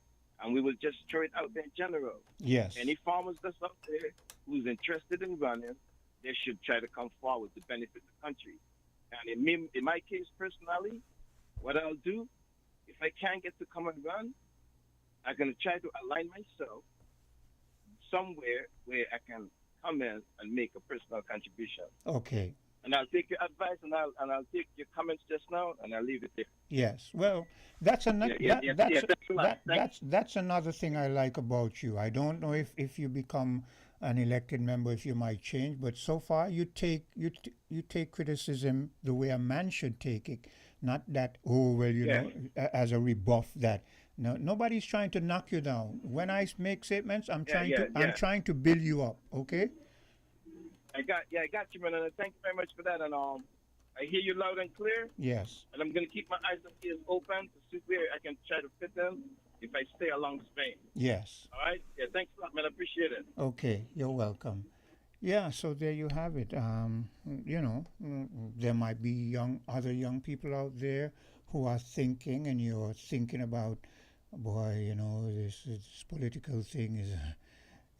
and we will just throw it out there in general. Yes. Any farmers that's out there who's interested in running, they should try to come forward to benefit the country. And in my case, personally, what I'll do, if I can't get to come and run, I'm going to try to align myself somewhere where I can come in and make a personal contribution. Okay. And I'll take your advice and I'll take your comments just now and I'll leave it there. Yes. Well, that's another that's another thing I like about you. I don't know if you become an elected member, if you might change, but so far you take criticism the way a man should take it, not that know, as a rebuff that. No, nobody's trying to knock you down. When I make statements, I'm trying to build you up. Okay. I got you, man, and thank you very much for that. And I hear you loud and clear. Yes. And I'm gonna keep my eyes and ears open to see where I can try to fit in if I stay along Spain. Yes. All right. Yeah. Thanks a lot, man. I appreciate it. Okay. You're welcome. Yeah. So there you have it. There might be other young people out there who are thinking, and you're thinking about, boy, this political thing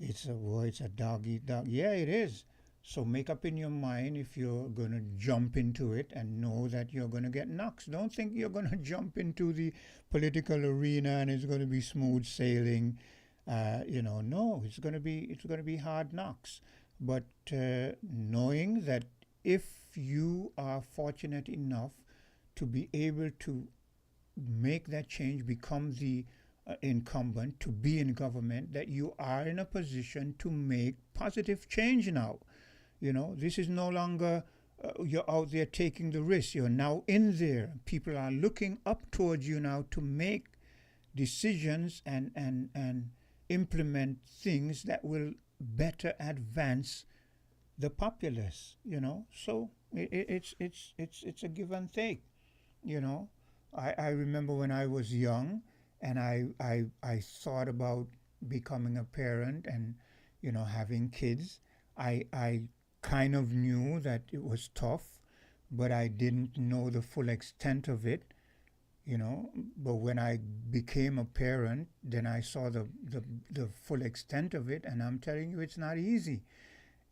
it's a dog eat dog. Yeah, it is. So make up in your mind if you're going to jump into it and know that you're going to get knocks. Don't think you're going to jump into the political arena and it's going to be smooth sailing. No, it's going to be hard knocks. But knowing that if you are fortunate enough to be able to make that change, become the incumbent, to be in government, that you are in a position to make positive change now. This is no longer you're out there taking the risk. You're now in there. People are looking up towards you now to make decisions and implement things that will better advance the populace. So it's a give and take. I remember when I was young and I thought about becoming a parent and having kids. I kind of knew that it was tough, but I didn't know the full extent of it, But when I became a parent, then I saw the full extent of it, and I'm telling you, it's not easy.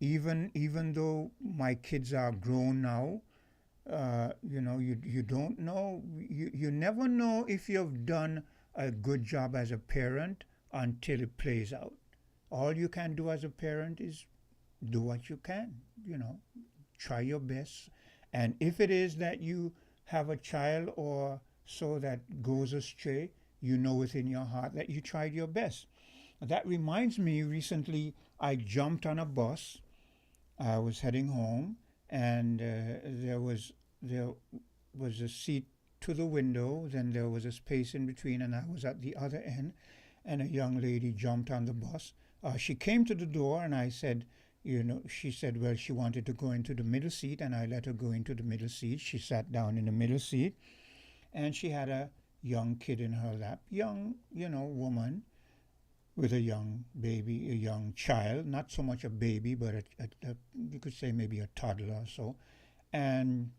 Even though my kids are grown now, you don't know, you never know if you've done a good job as a parent until it plays out. All you can do as a parent is do what you can, try your best. And if it is that you have a child or so that goes astray, within your heart that you tried your best. That reminds me, recently I jumped on a bus. I was heading home, and there was a seat to the window, then there was a space in between, and I was at the other end, and a young lady jumped on the bus. She came to the door, and I said, she said, well, she wanted to go into the middle seat, and I let her go into the middle seat. She sat down in the middle seat, and she had a young kid in her lap, young, woman with a young baby, a young child, not so much a baby, but you could say maybe a toddler or so. And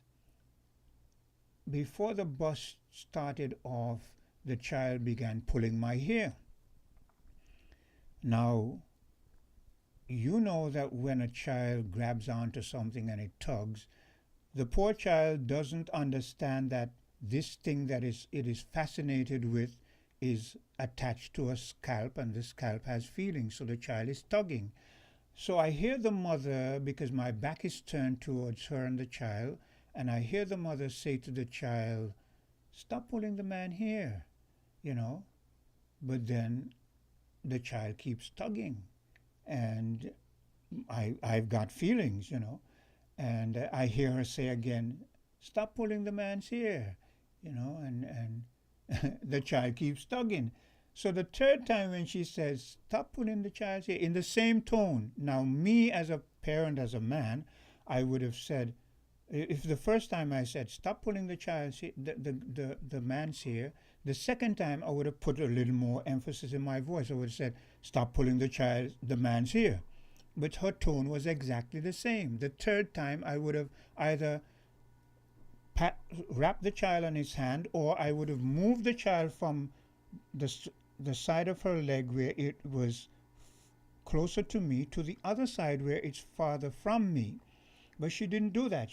before the bus started off, the child began pulling my hair. Now, you know that when a child grabs onto something and it tugs, the poor child doesn't understand that this thing that it is fascinated with is attached to a scalp, and the scalp has feelings, so the child is tugging. So I hear the mother, because my back is turned towards her and the child, and I hear the mother say to the child, "Stop pulling the man here," you know. But then the child keeps tugging, and I've got feelings, you know. And I hear her say again, "Stop pulling the man's hair," you know, and the child keeps tugging. So the third time when she says, "Stop pulling the child's hair," in the same tone. Now, me as a parent, as a man, I would have said, if the first time I said, "Stop pulling the child's hair," the man's hair, the second time I would have put a little more emphasis in my voice. I would have said, "Stop pulling the man's hair." But her tone was exactly the same. The third time I would have either wrapped the child on his hand, or I would have moved the child from the side of her leg where it was closer to me to the other side where it's farther from me. But she didn't do that.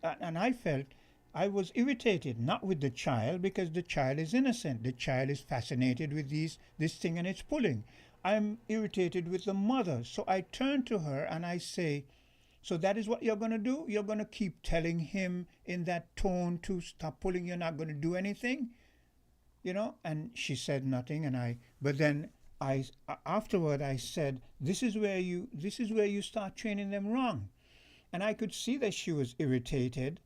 And I felt I was irritated, not with the child, because the child is innocent. The child is fascinated with this thing and it's pulling. I'm irritated with the mother. So I turn to her and I say, "So that is what you're going to do? You're going to keep telling him in that tone to stop pulling? You're not going to do anything?" You know? And she said nothing. But then afterward I said, this is where you start training them wrong. And I could see that she was irritated.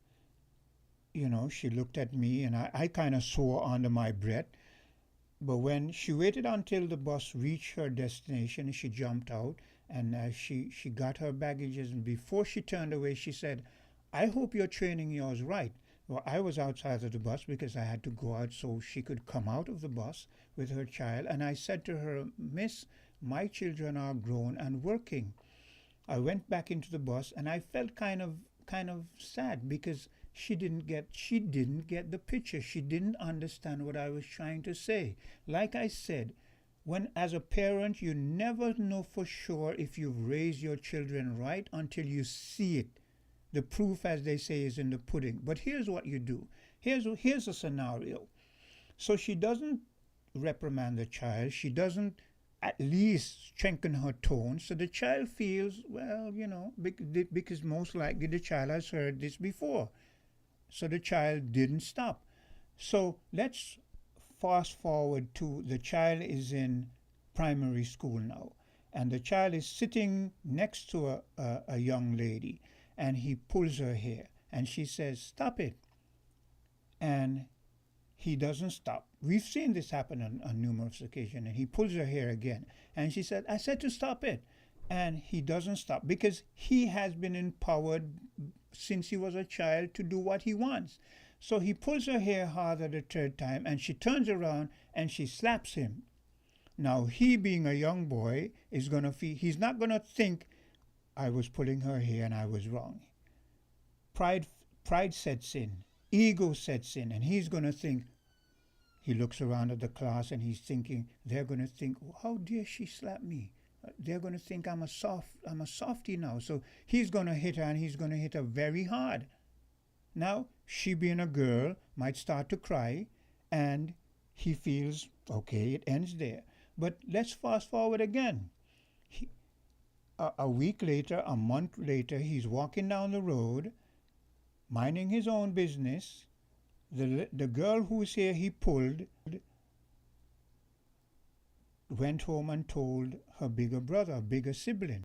You know, she looked at me, and I kind of swore under my breath. But when she waited until the bus reached her destination, she jumped out, and she got her baggages. And before she turned away, she said, "I hope you're training yours right." Well, I was outside of the bus because I had to go out so she could come out of the bus with her child. And I said to her, "Miss, my children are grown and working." I went back into the bus, and I felt kind of sad because she didn't get the picture. She didn't understand what I was trying to say. Like I said, when as a parent, you never know for sure if you've raised your children right until you see it. The proof, as they say, is in the pudding. But here's what you do. Here's a scenario. So she doesn't reprimand the child. She doesn't at least strengthen her tone, so the child feels, well, you know, because most likely the child has heard this before. So the child didn't stop. So let's fast forward to the child is in primary school now, and the child is sitting next to a young lady, and he pulls her hair, and she says, "Stop it." And he doesn't stop. We've seen this happen on numerous occasions, and he pulls her hair again. And she said, "I said to stop it." And he doesn't stop because he has been empowered since he was a child to do what he wants. So he pulls her hair harder the third time, and she turns around and she slaps him. Now, he being a young boy is going to feel, he's not going to think, "I was pulling her hair and I was wrong." Pride sets in, ego sets in, and he's going to think, he looks around at the class and he's thinking, they're going to think, "How dare she slap me? They're going to think I'm a softie now." So he's going to hit her, and he's going to hit her very hard. Now, she being a girl might start to cry, and he feels, okay, it ends there. But let's fast forward again. A week later, a month later, he's walking down the road, minding his own business. The girl whose hair he pulled went home and told her bigger brother, bigger sibling.